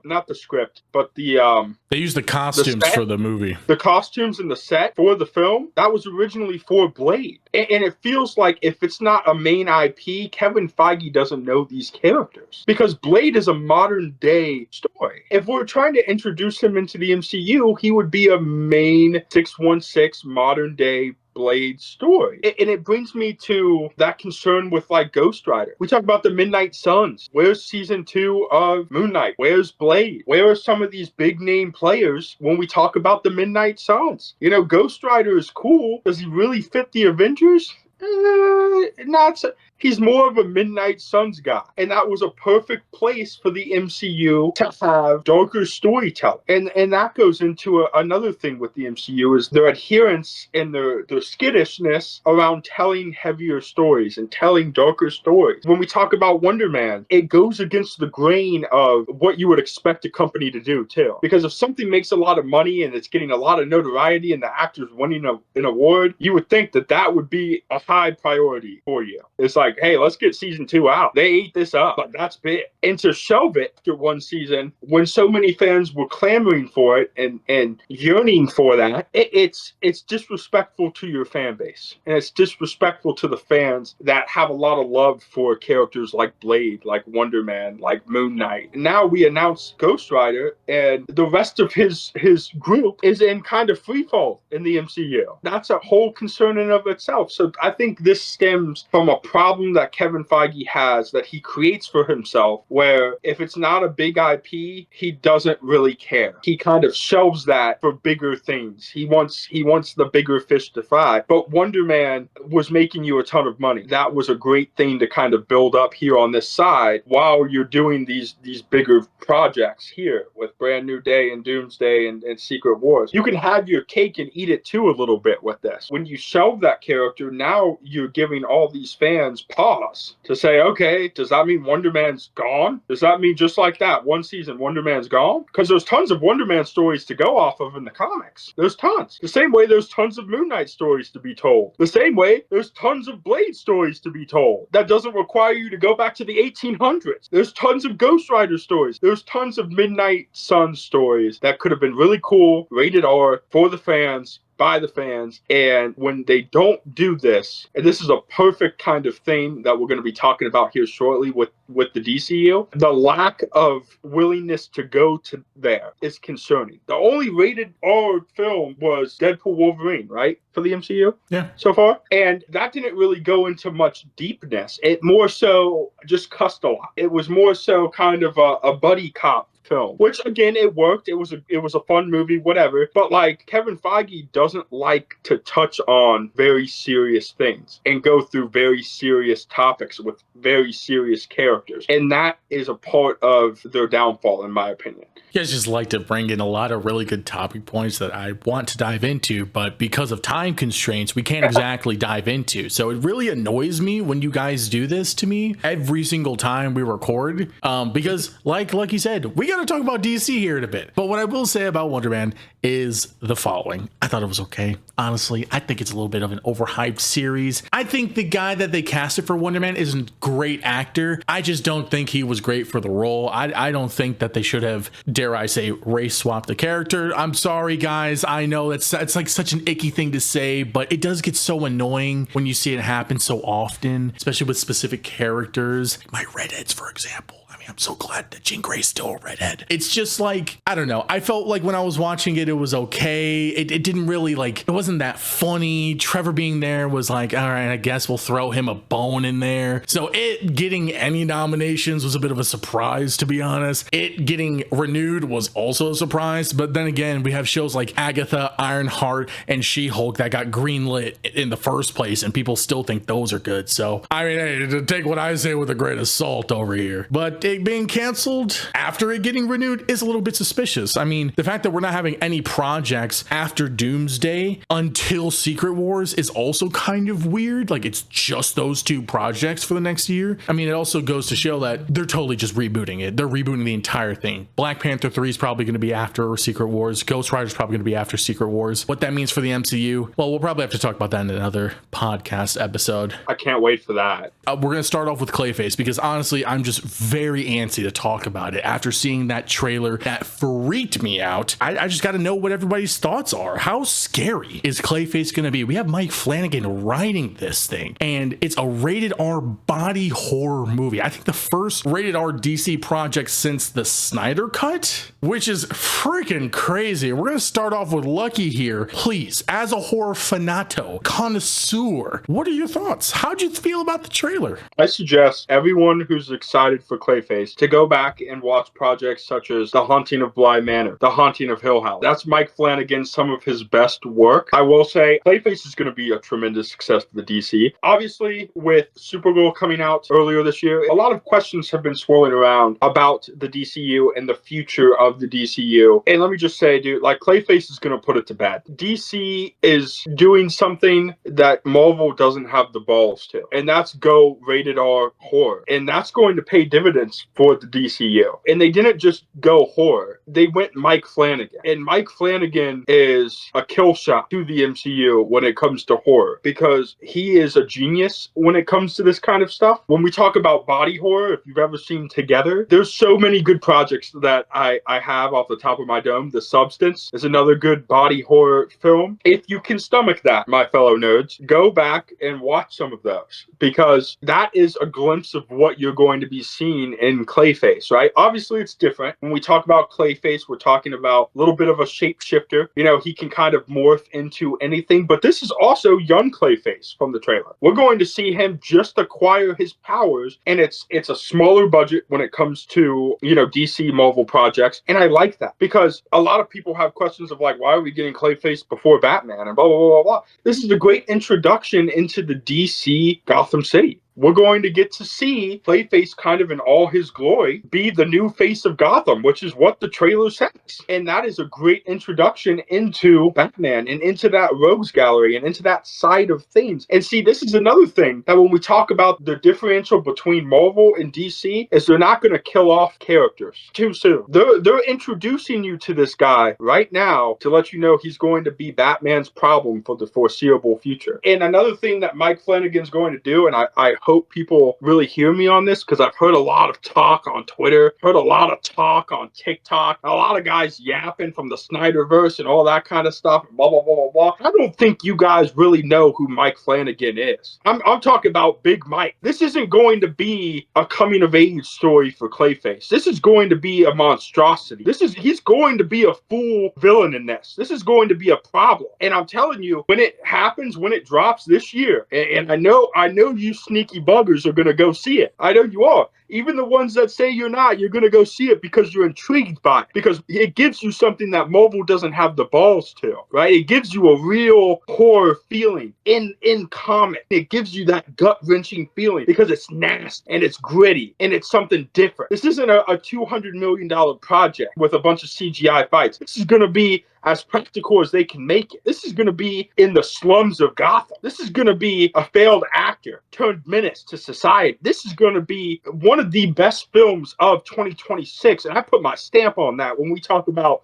not the script, but the they used the costumes for the movie. The costumes and the set for the film, that was originally for Blade. And it feels like if it's not a main IP, Kevin Feige doesn't know these characters. Because Blade is a modern day story. If we're trying to introduce him into the MCU, he would be a main 616 modern day Blade story. And it brings me to that concern with like Ghost Rider. We talk about the Midnight Suns. Where's season 2 of Moon Knight? Where's Blade? Where are some of these big name players when we talk about the Midnight Suns? You know, Ghost Rider is cool. Does he really fit the Avengers? Not so. He's more of a Midnight Suns guy. And that was a perfect place for the MCU to have darker storytelling. And that goes into another thing with the MCU is their adherence and their skittishness around telling heavier stories and telling darker stories. When we talk about Wonder Man, it goes against the grain of what you would expect a company to do too. Because if something makes a lot of money and it's getting a lot of notoriety and the actor's winning an award, you would think that that would be a high priority for you. It's like, hey, let's get season 2 out. They ate this up, but that's big. And to shelve it after one season, when so many fans were clamoring for it and yearning for that, it's disrespectful to your fan base. And it's disrespectful to the fans that have a lot of love for characters like Blade, like Wonder Man, like Moon Knight. Now we announce Ghost Rider, and the rest of his group is in kind of free fall in the MCU. That's a whole concern in of itself. So I think this stems from a problem that Kevin Feige has that he creates for himself, where if it's not a big IP, he doesn't really care. He kind of shelves that for bigger things. He wants the bigger fish to fry. But Wonder Man was making you a ton of money. That was a great thing to kind of build up here on this side while you're doing these bigger projects here with Brand New Day and Doomsday and Secret Wars. You can have your cake and eat it too a little bit with this. When you shelve that character, now you're giving all these fans pause to say, okay, does that mean Wonder Man's gone? Does that mean just like that, one season Wonder Man's gone? Because there's tons of Wonder Man stories to go off of in the comics. There's tons. The same way there's tons of Moon Knight stories to be told. The same way there's tons of Blade stories to be told. That doesn't require you to go back to the 1800s. There's tons of Ghost Rider stories. There's tons of Midnight Sun stories that could have been really cool, rated R, for the fans, by the fans. And when they don't do this, and this is a perfect kind of thing that we're going to be talking about here shortly with the DCU, the lack of willingness to go to there is concerning. The only rated R film was Deadpool Wolverine, right? For the MCU? Yeah. So far. And that didn't really go into much deepness. It more so just cussed a lot. It was more so kind of a buddy cop film, which again, it worked. It was a fun movie, whatever. But like, Kevin Feige doesn't like to touch on very serious things and go through very serious topics with very serious characters. And that is a part of their downfall, in my opinion. You guys just like to bring in a lot of really good topic points that I want to dive into, but because of time constraints, we can't exactly dive into. So it really annoys me when you guys do this to me every single time we record, because like you said, we got to talk about DC here in a bit. But what I will say about Wonder Man is the following. I thought it was okay. Honestly, I think it's a little bit of an overhyped series. I think the guy that they casted for Wonder Man is a great actor. I just don't think he was great for the role. I don't think that they should have, dare I say, race swap the character. I'm sorry, guys. I know it's like such an icky thing to say, but it does get so annoying when you see it happen so often, especially with specific characters. My redheads, for example. I mean, I'm so glad that Jean Grey's still a redhead. It's just like, I don't know. I felt like when I was watching it, it was okay. It didn't really like, it wasn't that funny. Trevor being there was like, all right, I guess we'll throw him a bone in there. So it getting any nominations was a bit of a surprise, to be honest. It getting renewed was also a surprise. But then again, we have shows like Agatha, Ironheart, and She-Hulk that got greenlit in the first place, and people still think those are good. So, I mean, hey, to take what I say with a grain of salt over here. But it being canceled after it getting renewed is a little bit suspicious. I mean, the fact that we're not having any projects after Doomsday until Secret Wars is also kind of weird. Like, it's just those two projects for the next year. I mean, it also goes to show that they're totally just rebooting it. They're rebooting the entire thing. Black Panther 3 is probably going to be after Secret Wars. Ghost Rider is probably going to be after Secret Wars. What that means for the MCU, well, we'll probably have to talk about that in another podcast episode. I can't wait for that. We're going to start off with Clayface because honestly, I'm just very antsy to talk about it. After seeing that trailer that freaked me out, I just got to know what everybody's thoughts are. How scary is Clayface going to be? We have Mike Flanagan writing this thing, and it's a rated R body horror movie. I think the first rated R DC project since the Snyder Cut, which is freaking crazy. We're going to start off with Lucky here. Please, as a horror fanato, connoisseur, what are your thoughts? How'd you feel about the trailer? I suggest everyone who's excited for Clayface to go back and watch projects such as The Haunting of Bly Manor, The Haunting of Hill House. That's Mike Flanagan, some of his best work. I will say Clayface is going to be a tremendous success for the DC. Obviously, with Supergirl coming out earlier this year, a lot of questions have been swirling around about the DCU and the future of the DCU. And let me just say, dude, like Clayface is going to put it to bed. DC is doing something that Marvel doesn't have the balls to, and that's go rated R horror. And that's going to pay dividends for the DCU. And they didn't just go horror. They went Mike Flanagan. And Mike Flanagan is a kill shot to the MCU when it comes to horror because he is a genius when it comes to this kind of stuff. When we talk about body horror, if you've ever seen Together, there's so many good projects that I have off the top of my dome. The Substance is another good body horror film. If you can stomach that, my fellow nerds, go back and watch some of those because that is a glimpse of what you're going to be seeing in Clayface, right? Obviously, it's different. When we talk about Clayface, we're talking about a little bit of a shapeshifter. You know, he can kind of morph into anything, but this is also young Clayface from the trailer. We're going to see him just acquire his powers, and it's a smaller budget when it comes to, you know, DC Marvel projects, and I like that because a lot of people have questions of like, why are we getting Clayface before Batman and blah, blah, blah, blah, blah. This is a great introduction into the DC Gotham City. We're going to get to see Clayface kind of in all his glory be the new face of Gotham, which is what the trailer says. And that is a great introduction into Batman and into that rogues gallery and into that side of things. And see, this is another thing that when we talk about the differential between Marvel and DC is they're not going to kill off characters too soon. They're introducing you to this guy right now to let you know he's going to be Batman's problem for the foreseeable future. And another thing that Mike Flanagan's going to do, and I hope people really hear me on this because I've heard a lot of talk on Twitter, heard a lot of talk on TikTok, a lot of guys yapping from the Snyderverse and all that kind of stuff, blah, blah, blah, blah, blah. I don't think you guys really know who Mike Flanagan is. I'm talking about Big Mike. This isn't going to be a coming of age story for Clayface. This is going to be a monstrosity. He's going to be a full villain in this. This is going to be a problem. And I'm telling you, when it happens, when it drops this year, and I know you sneaky buggers are going to go see it. I know you are. Even the ones that say you're not, you're going to go see it because you're intrigued by it. Because it gives you something that Marvel doesn't have the balls to, right? It gives you a real horror feeling in comic. It gives you that gut-wrenching feeling because it's nasty and it's gritty and it's something different. This isn't a $200 million project with a bunch of CGI fights. This is going to be as practical as they can make it. This is going to be in the slums of Gotham. This is going to be a failed actor turned menace to society. This is going to be one of the best films of 2026, and I put my stamp on that when we talk about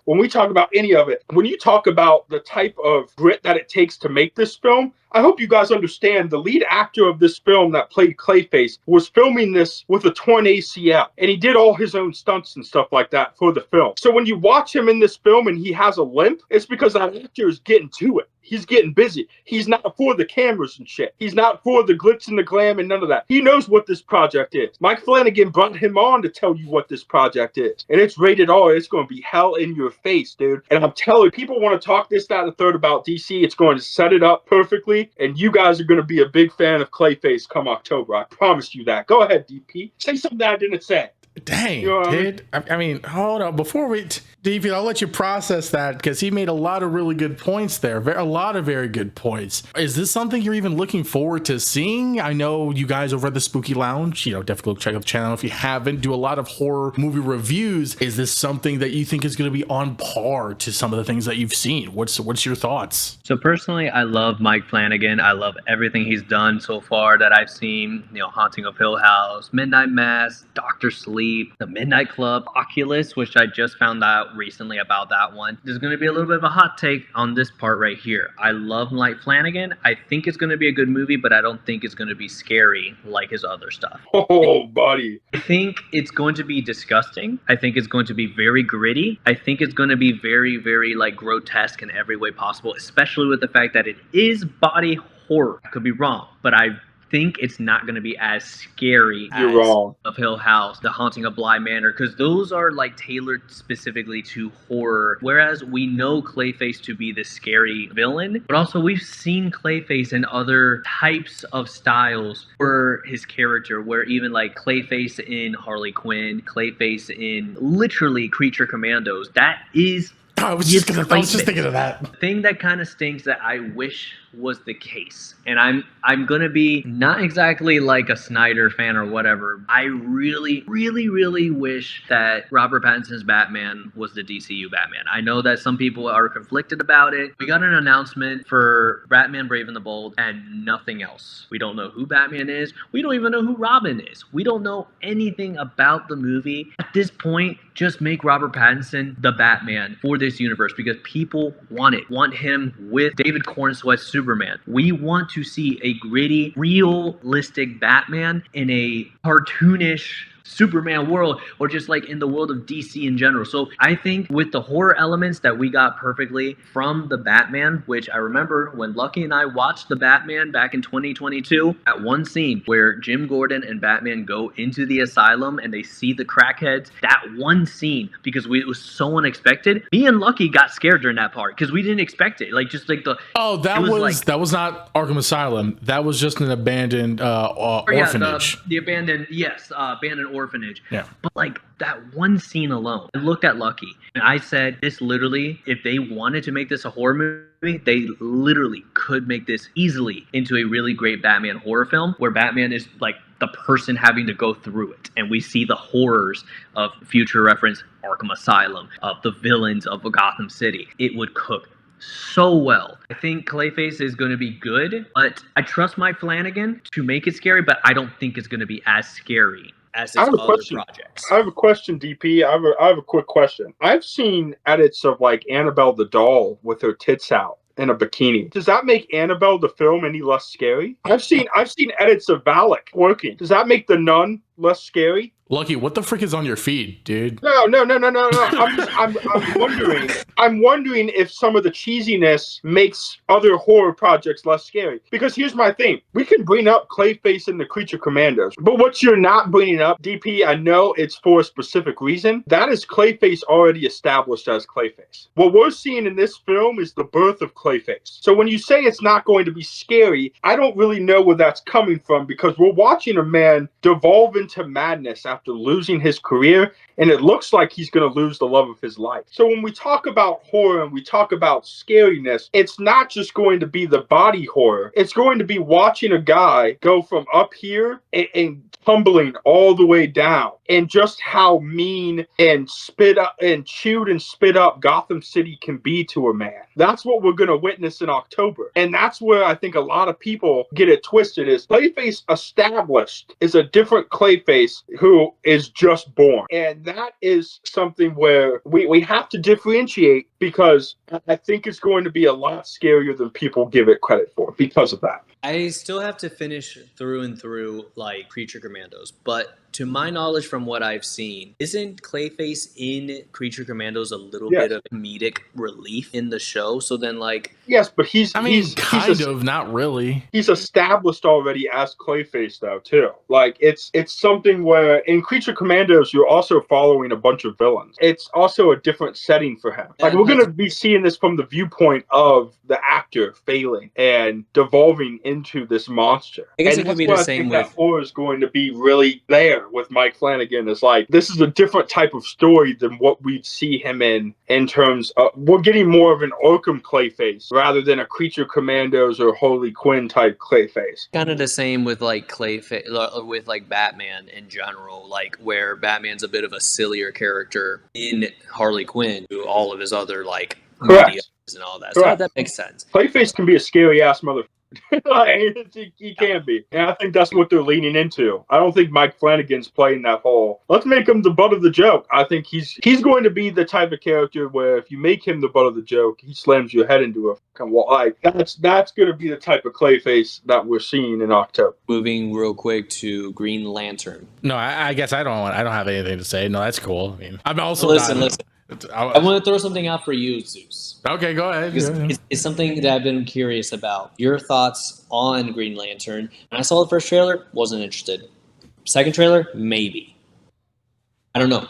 any of it. When you talk about the type of grit that it takes to make this film, I hope you guys understand the lead actor of this film that played Clayface was filming this with a torn ACL, and he did all his own stunts and stuff like that for the film. So when you watch him in this film and he has a limp, it's because that actor is getting to it. He's getting busy. He's not for the cameras and shit. He's not for the glitz and the glam and none of that. He knows what this project is. Mike Flanagan brought him on to tell you what this project is. And it's rated R. It's going to be hell in your face, dude. And I'm telling you, people want to talk this, that, and the third about DC. It's going to set it up perfectly. And you guys are going to be a big fan of Clayface come October. I promise you that. Go ahead, DP. Say something that I didn't say. Dang, You know what I dude. I mean, hold on. Before we, DP, I'll let you process that because he made a lot of really good points there. A lot of very good points. Is this something you're even looking forward to seeing? I know you guys over at the Spooky Lounge, definitely go check out the channel if you haven't. Do a lot of horror movie reviews. Is this something that you think is going to be on par to some of the things that you've seen? What's your thoughts? So personally, I love Mike Flanagan. I love everything he's done so far that I've seen. Haunting of Hill House, Midnight Mass, Doctor Sleep, The Midnight Club, Oculus, which I just found out recently about that one. There's going to be a little bit of a hot take on this part right here. I love Mike Flanagan. I think it's going to be a good movie, but I don't think it's going to be scary like his other stuff. Oh, buddy. I think it's going to be disgusting. I think it's going to be very gritty. I think it's going to be very, very grotesque in every way possible, especially with the fact that it is body horror. I could be wrong, but I think it's not going to be as scary as of Hill House, The Haunting of Bly Manor, because those are tailored specifically to horror, whereas we know Clayface to be the scary villain, but also we've seen Clayface in other types of styles for his character, where even Clayface in Harley Quinn, Clayface in literally Creature Commandos, that is I was just thinking of that. The thing that kind of stinks that I wish was the case, and I'm gonna be not exactly like a Snyder fan or whatever. I really, really, really wish that Robert Pattinson's Batman was the DCU Batman. I know that some people are conflicted about it. We got an announcement for Batman Brave and the Bold and nothing else. We don't know who Batman is. We don't even know who Robin is. We don't know anything about the movie. At this point, just make Robert Pattinson the Batman for this universe, because people want him with David Cornsweet's Superman. We want to see a gritty, realistic Batman in a cartoonish Superman world, or just in the world of DC in general. So I think with the horror elements that we got perfectly from the Batman, which I remember when Lucky and I watched the Batman back in 2022, at one scene where Jim Gordon and Batman go into the asylum and they see the crackheads, that one scene, because it was so unexpected, me and Lucky got scared during that part because we didn't expect it. That was not Arkham Asylum. That was just an abandoned orphanage. The abandoned orphanage. Yeah. But that one scene alone, I looked at Lucky and I said, this literally, if they wanted to make this a horror movie, they literally could make this easily into a really great Batman horror film, where Batman is the person having to go through it, and we see the horrors of future reference Arkham Asylum, of the villains of Gotham City. It would cook so well. I think Clayface is going to be good, but I trust Mike Flanagan to make it scary, but I don't think it's going to be as scary as his other projects. I have a question, DP. I have a quick question. I've seen edits of Annabelle the doll with her tits out in a bikini. Does that make Annabelle the film any less scary? I've seen edits of Valak working. Does that make The Nun less scary? Lucky, what the frick is on your feed, dude? No. I'm wondering if some of the cheesiness makes other horror projects less scary. Because here's my thing. We can bring up Clayface and the Creature Commandos. But what you're not bringing up, DP, I know it's for a specific reason. That is Clayface already established as Clayface. What we're seeing in this film is the birth of Clayface. So when you say it's not going to be scary, I don't really know where that's coming from, because we're watching a man devolve into madness after losing his career, and it looks like he's going to lose the love of his life. So when we talk about horror and we talk about scariness, it's not just going to be the body horror. It's going to be watching a guy go from up here and tumbling all the way down, and just how mean and spit up and chewed and spit up Gotham City can be to a man. That's what we're going to witness in October. And that's where I think a lot of people get it twisted, is Clayface established is a different Clayface who is just born. And that is something where we have to differentiate, because I think it's going to be a lot scarier than people give it credit for because of that. I still have to finish through and through Creature Commandos, but to my knowledge, from what I've seen, isn't Clayface in Creature Commandos a little Yes. bit of comedic relief in the show? So then, like, Yes, but he's not really. He's established already as Clayface though too. Like it's something where in Creature Commandos you're also following a bunch of villains. It's also a different setting for him. Like we're gonna be seeing this from the viewpoint of the actor failing and devolving into this monster. I guess and it could be that's the why I same think with. that horror is going to be really there with Mike Flanagan. It's like this is a different type of story than what we'd see him in terms of we're getting more of an Arkham Clayface rather than a Creature Commandos or Harley Quinn type Clayface. Kind of the same with like Clayface, with like Batman in general, like where Batman's a bit of a sillier character in Harley Quinn to all of his other like media and all that. Correct. So that makes sense. Clayface can be a scary ass motherfucker. He can be. And I think that's what they're leaning into. I don't think Mike Flanagan's playing that whole, let's make him the butt of the joke. I think he's going to be the type of character where if you make him the butt of the joke, he slams your head into a fucking wall. Like, that's going to be the type of Clayface that we're seeing in October. Moving real quick to Green Lantern. No, I guess I don't have anything to say. No, that's cool. I mean, I'm also listen. I want to throw something out for you, Zeus. Okay, go ahead. It's something that I've been curious about. Your thoughts on Green Lantern. When I saw the first trailer, wasn't interested. Second trailer, maybe. I don't know.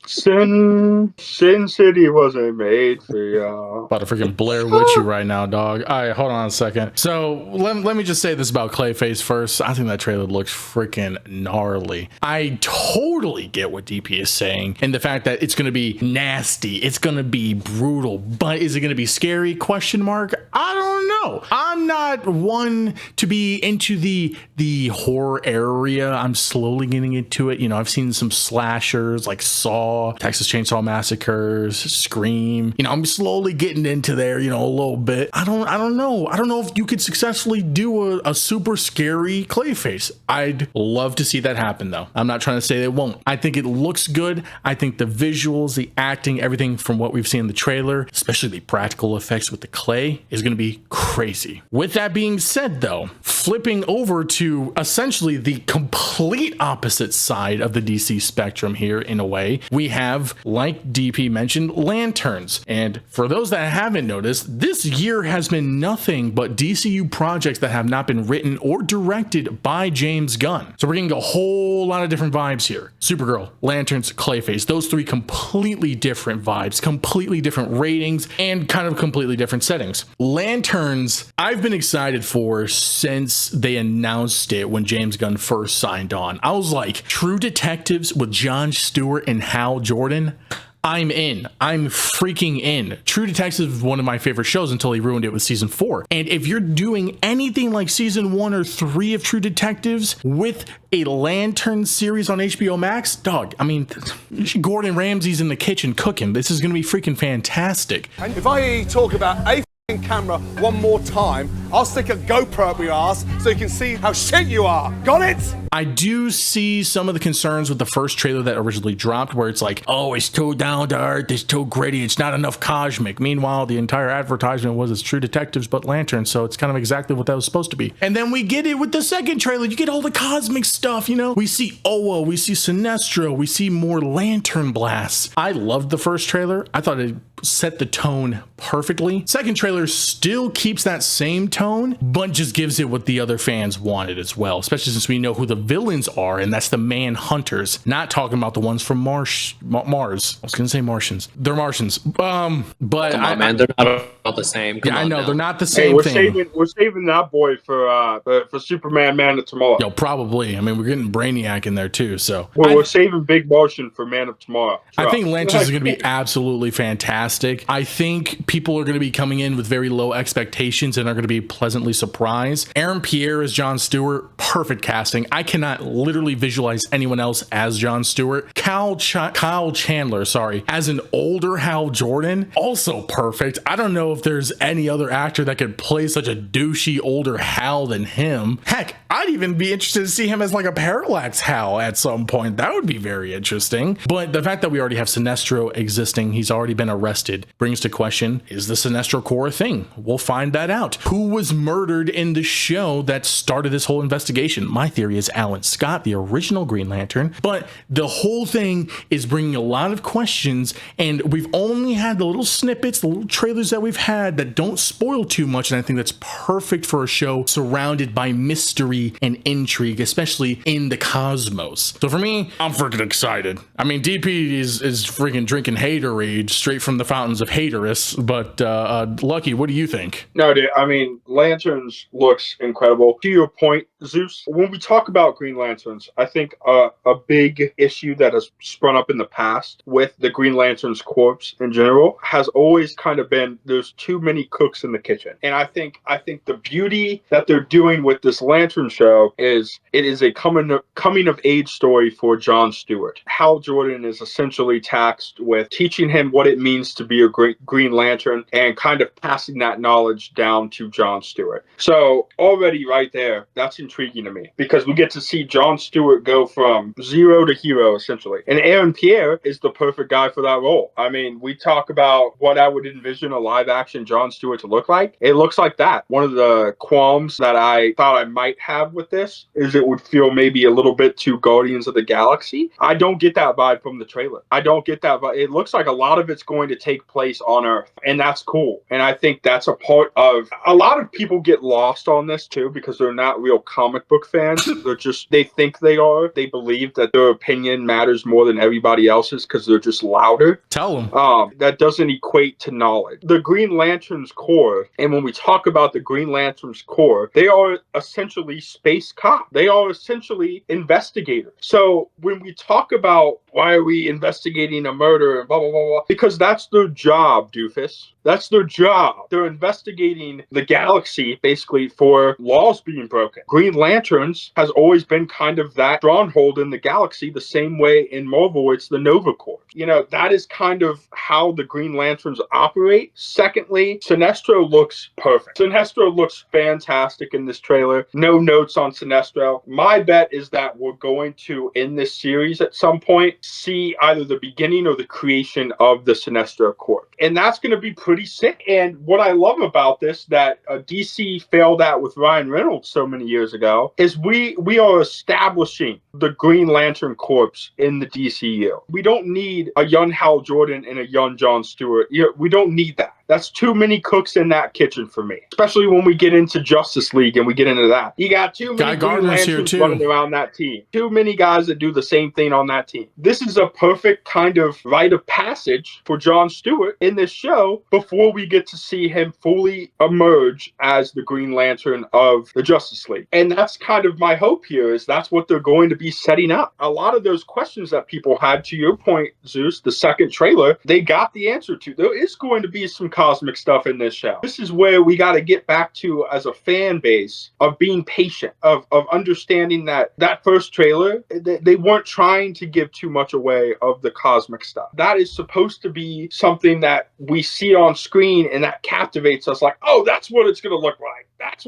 Sin City wasn't made for y'all. About to freaking Blair Witch you right now, dog. All right, hold on a second. So let me just say this about Clayface first. I think that trailer looks freaking gnarly. I totally get what DP is saying and the fact that it's going to be nasty. It's going to be brutal, but is it going to be scary? Question mark. I don't know. I'm not one to be into the horror area. I'm slowly getting into it. You know, I've seen some slashers like Saw, Texas Chainsaw Massacres, Scream. You know, I'm slowly getting into there, you know, a little bit. I don't know. I don't know if you could successfully do a super scary Clayface. I'd love to see that happen though. I'm not trying to say it won't. I think it looks good. I think the visuals, the acting, everything from what we've seen in the trailer, especially the practical effects with the clay, is going to be crazy. With that being said though, flipping over to essentially the complete opposite side of the DC spectrum here in a way, we have, like DP mentioned, lanterns. And for those that haven't noticed, this year has been nothing but DCU projects that have not been written or directed by James Gunn. So we're getting a whole lot of different vibes here. Supergirl, Lanterns, Clayface, those three completely different vibes, completely different ratings, and kind of completely different settings. Lanterns, I've been excited for since they announced it when James Gunn first signed on. I was like, True Detectives with Jon Stewart and Hal Jordan, I'm in. I'm freaking in. True Detective is one of my favorite shows until he ruined it with season 4. And if you're doing anything like season 1 or 3 of True Detectives with a Lantern series on HBO Max, dog, I mean, Gordon Ramsay's in the kitchen cooking. This is going to be freaking fantastic. And if I talk about a camera one more time, I'll stick a GoPro up your ass so you can see how shit you are. Got it? I do see some of the concerns with the first trailer that originally dropped where it's like, oh, it's too down to earth, it's too gritty, it's not enough cosmic. Meanwhile, the entire advertisement was it's True Detectives but Lanterns, so it's kind of exactly what that was supposed to be. And then we get it with the second trailer. You get all the cosmic stuff, you know? We see Oa, we see Sinestro, we see more lantern blasts. I loved the first trailer. I thought it set the tone perfectly. Second trailer still keeps that same tone, but just gives it what the other fans wanted as well, especially since we know who the villains are, and that's the Manhunters. Not talking about the ones from Mars. I was gonna say Martians. They're Martians. But Come on, man, they're not about the same. Come I know now. they're not the same thing. We're saving that boy for Superman Man of Tomorrow. Yo, probably. I mean, we're getting Brainiac in there too, so we're saving Big Martian for Man of Tomorrow. I think Lanterns is going to be absolutely fantastic. I think people are going to be coming in with very low expectations and are going to be pleasantly surprised. Aaron Pierre as Jon Stewart, perfect casting. I cannot literally visualize anyone else as Jon Stewart. Kyle Chandler, as an older Hal Jordan, also perfect. I don't know if there's any other actor that could play such a douchey older Hal than him. Heck, I'd even be interested to see him as like a Parallax Hal at some point. That would be very interesting. But the fact that we already have Sinestro existing, he's already been arrested, brings to question, is the Sinestro Corps a thing? We'll find that out. Who was murdered in the show that started this whole investigation? My theory is Alan Scott, the original Green Lantern. But the whole thing is bringing a lot of questions, and we've only had the little snippets, the little trailers that we've had that don't spoil too much, and I think that's perfect for a show surrounded by mystery and intrigue, especially in the cosmos. So for me, I'm freaking excited. I mean, DP is freaking drinking haterade straight from the fountains of Haterus, but Lucky, what do you think? No, dude, I mean, Lanterns looks incredible. To your point, Zeus, when we talk about Green Lanterns, I think a big issue that has sprung up in the past with the Green Lantern's corps in general has always kind of been there's too many cooks in the kitchen. And I think the beauty that they're doing with this Lantern show is it is a coming of age story for John Stewart. Hal Jordan is essentially tasked with teaching him what it means to be a Green Lantern and kind of passing that knowledge down to John Stewart. So already right there, that's intriguing to me because we get to see John Stewart go from zero to hero essentially. And Aaron Pierre is the perfect guy for that role. I mean, we talk about what I would envision a live action John Stewart to look like. It looks like that. One of the qualms that I thought I might have with this is it would feel maybe a little bit too Guardians of the Galaxy. I don't get that vibe from the trailer. I don't get that vibe. It looks like a lot of it's going to take place on Earth, and that's cool. And I think that's a part of a lot of people get lost on this too because they're not real comic book fans. They think they are. They believe that their opinion matters more than everybody else's because they're just louder. Tell them. That doesn't equate to knowledge. The Green Lantern's Corps, and when we talk about the Green Lantern's Corps, they are essentially space cops. They are essentially investigators. So when we talk about why are we investigating a murder and blah, blah, blah, blah, because that's their job, doofus. That's their job. They're investigating the galaxy, basically, for laws being broken. Green Lanterns has always been kind of that stronghold in the galaxy, the same way in Marvel, it's the Nova Corps. You know, that is kind of how the Green Lanterns operate. Secondly, Sinestro looks perfect. Sinestro looks fantastic in this trailer. No notes on Sinestro. My bet is that we're going to, in this series at some point, see either the beginning or the creation of the Sinestro Corps. And that's going to be pretty sick. And what I love about this that DC failed at with Ryan Reynolds so many years ago is we are establishing the Green Lantern Corps in the DCU. We don't need a young Hal Jordan and a young John Stewart. We don't need that. That's too many cooks in that kitchen for me, especially when we get into Justice League and we get into that. You got too many Green Lanterns running around that team. Too many guys that do the same thing on that team. This is a perfect kind of rite of passage for John Stewart in this show before we get to see him fully emerge as the Green Lantern of the Justice League. And that's kind of my hope here is that's what they're going to be setting up. A lot of those questions that people had, to your point, Zeus, the second trailer, they got the answer to. There is going to be some cosmic stuff in this show. This is where we got to get back to as a fan base of being patient, of understanding that first trailer, they weren't trying to give too much away of the cosmic stuff. That is supposed to be something that we see on screen and that captivates us like, oh, that's what it's going to look like. That's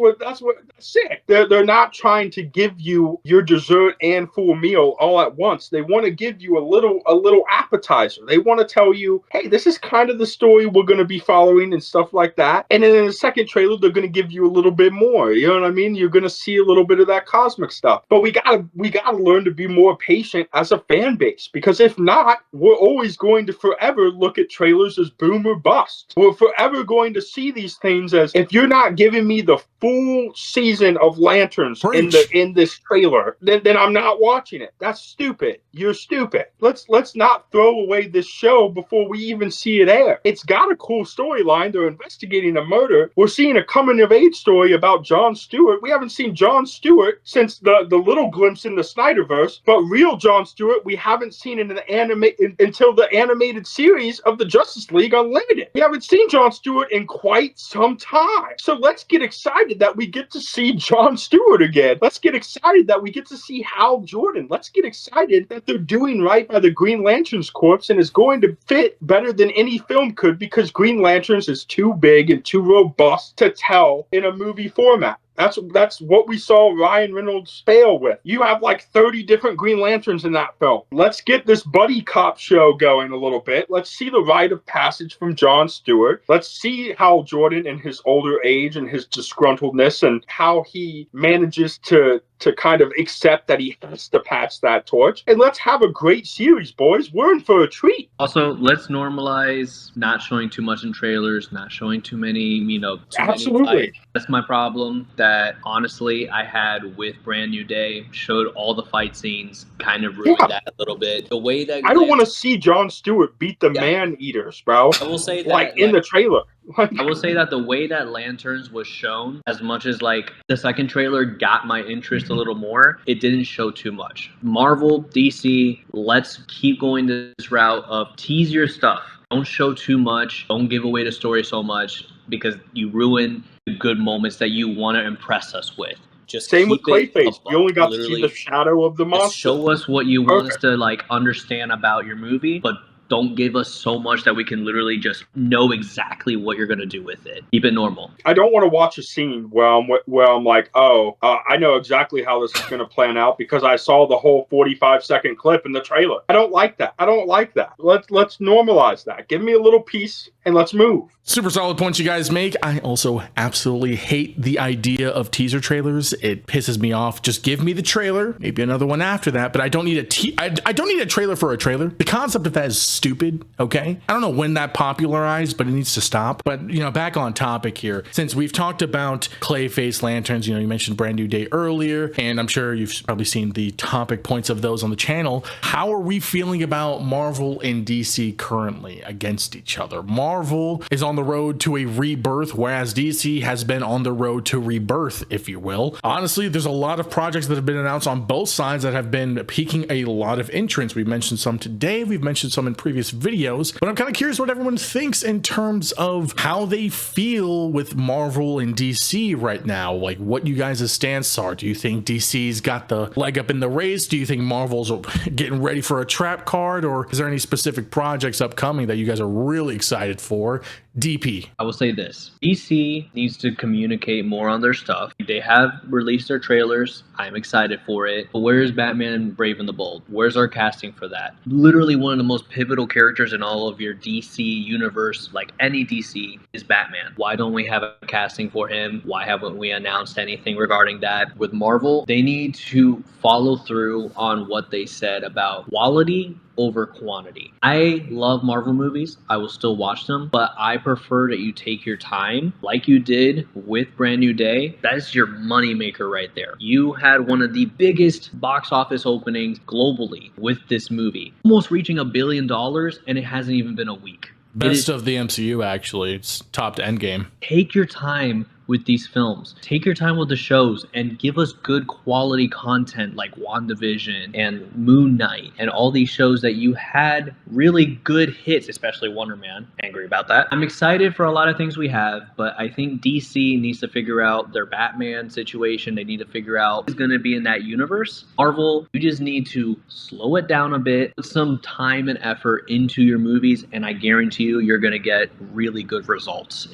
sick. They're not trying to give you your dessert and full meal all at once. They want to give you a little appetizer. They want to tell you, hey, this is kind of the story we're going to be following and stuff like that. And then in the second trailer, they're going to give you a little bit more. You know what I mean? You're going to see a little bit of that cosmic stuff. But we gotta learn to be more patient as a fan base, because if not, we're always going to forever look at trailers as boom or bust. We're forever going to see these things as, if you're not giving me the full season of Lanterns in this trailer, then I'm not watching it. That's stupid. You're stupid. Let's not throw away this show before we even see it air. It's got a cool storyline. They're investigating a murder. We're seeing a coming of age story about John Stewart. We haven't seen John Stewart since the little glimpse in the Snyderverse, but real John Stewart we haven't seen in until the animated series of the Justice League Unlimited. We haven't seen John Stewart in quite some time. So let's get excited that we get to see John Stewart again. Let's get excited that we get to see Hal Jordan. Let's get excited that they're doing right by the Green Lantern's Corps and is going to fit better than any film could, because Green Lanterns is too big and too robust to tell in a movie format. That's what we saw Ryan Reynolds fail with. You have like 30 different Green Lanterns in that film. Let's get this buddy cop show going a little bit. Let's see the rite of passage from Jon Stewart. Let's see how Jordan in his older age and his disgruntledness and how he manages to kind of accept that he has to pass that torch. And let's have a great series, boys. We're in for a treat. Also, let's normalize not showing too much in trailers, not showing too many, too Absolutely. many fights. That's my problem that honestly I had with Brand New Day. Showed all the fight scenes, kind of ruined that a little bit. The way that I don't want to see Jon Stewart beat the man-eaters, bro. I will say that, like in the trailer. I will say that the way that Lanterns was shown, as much as like the second trailer got my interest a little more, it didn't show too much. Marvel, DC, let's keep going this route of tease your stuff. Don't show too much. Don't give away the story so much because you ruin the good moments that you want to impress us with. Just same with Clayface. You only got to Literally, see the shadow of the monster. Show us what you want us to like understand about your movie, but don't give us so much that we can literally just know exactly what you're going to do with it. Keep it normal. I don't want to watch a scene where I'm like, I know exactly how this is going to plan out because I saw the whole 45-second clip in the trailer. I don't like that. Let's normalize that. Give me a little piece and let's move. Super solid points you guys make. I also absolutely hate the idea of teaser trailers. It pisses me off. Just give me the trailer, maybe another one after that, but I don't need I don't need a trailer for a trailer. The concept of that is stupid, okay? I don't know when that popularized, but it needs to stop. But, back on topic here, since we've talked about Clayface Lanterns, you mentioned Brand New Day earlier, and I'm sure you've probably seen the topic points of those on the channel. How are we feeling about Marvel and DC currently against each other? Marvel is on the road to a rebirth, whereas DC has been on the road to rebirth, if you will. Honestly, there's a lot of projects that have been announced on both sides that have been piquing a lot of interest. We've mentioned some today, we've mentioned some in previous videos, but I'm kind of curious what everyone thinks in terms of how they feel with Marvel and DC right now. Like, what you guys' stance are. Do you think DC's got the leg up in the race? Do you think Marvel's getting ready for a trap card? Or is there any specific projects upcoming that you guys are really excited for? DP. I will say this. DC needs to communicate more on their stuff. They have released their trailers. I'm excited for it. But where's Batman Brave and the Bold? Where's our casting for that? Literally one of the most pivotal characters in all of your DC universe, like any DC, is Batman. Why don't we have a casting for him? Why haven't we announced anything regarding that? With Marvel, they need to follow through on what they said about quality over quantity. I love Marvel movies. I will still watch them, but I prefer that you take your time like you did with Brand New Day. That is your moneymaker right there. You had one of the biggest box office openings globally with this movie, almost reaching $1 billion, and it hasn't even been a week. Best of the MCU, actually. It's topped Endgame. Take your time with these films. Take your time with the shows and give us good quality content like WandaVision and Moon Knight and all these shows that you had really good hits, especially Wonder Man. Angry about that. I'm excited for a lot of things we have, but I think DC needs to figure out their Batman situation. They need to figure out who's going to be in that universe. Marvel, you just need to slow it down a bit, put some time and effort into your movies, and I guarantee you, you're going to get really good results.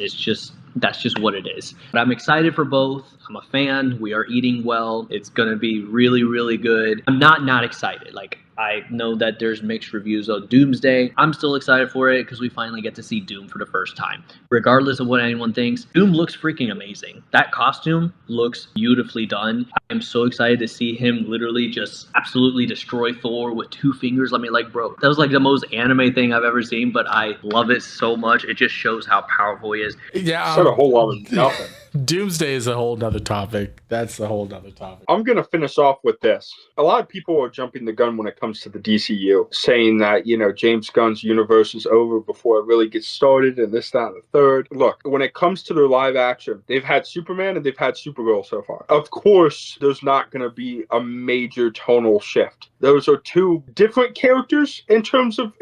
That's just what it is. But I'm excited for both. I'm a fan. We are eating well. It's going to be really, really good. I'm not excited. Like, I know that there's mixed reviews of Doomsday. I'm still excited for it because we finally get to see Doom for the first time. Regardless of what anyone thinks, Doom looks freaking amazing. That costume looks beautifully done. I'm so excited to see him literally just absolutely destroy Thor with 2 fingers. Bro, that was like the most anime thing I've ever seen, but I love it so much. It just shows how powerful he is. Yeah. Said a whole lot of nothing. Doomsday is a whole nother topic. That's a whole nother topic. I'm going to finish off with this. A lot of people are jumping the gun when it comes to the DCU, saying that, James Gunn's universe is over before it really gets started and this, that, and the third. Look, when it comes to their live action, they've had Superman and they've had Supergirl so far. Of course, there's not going to be a major tonal shift. Those are 2 different characters in terms of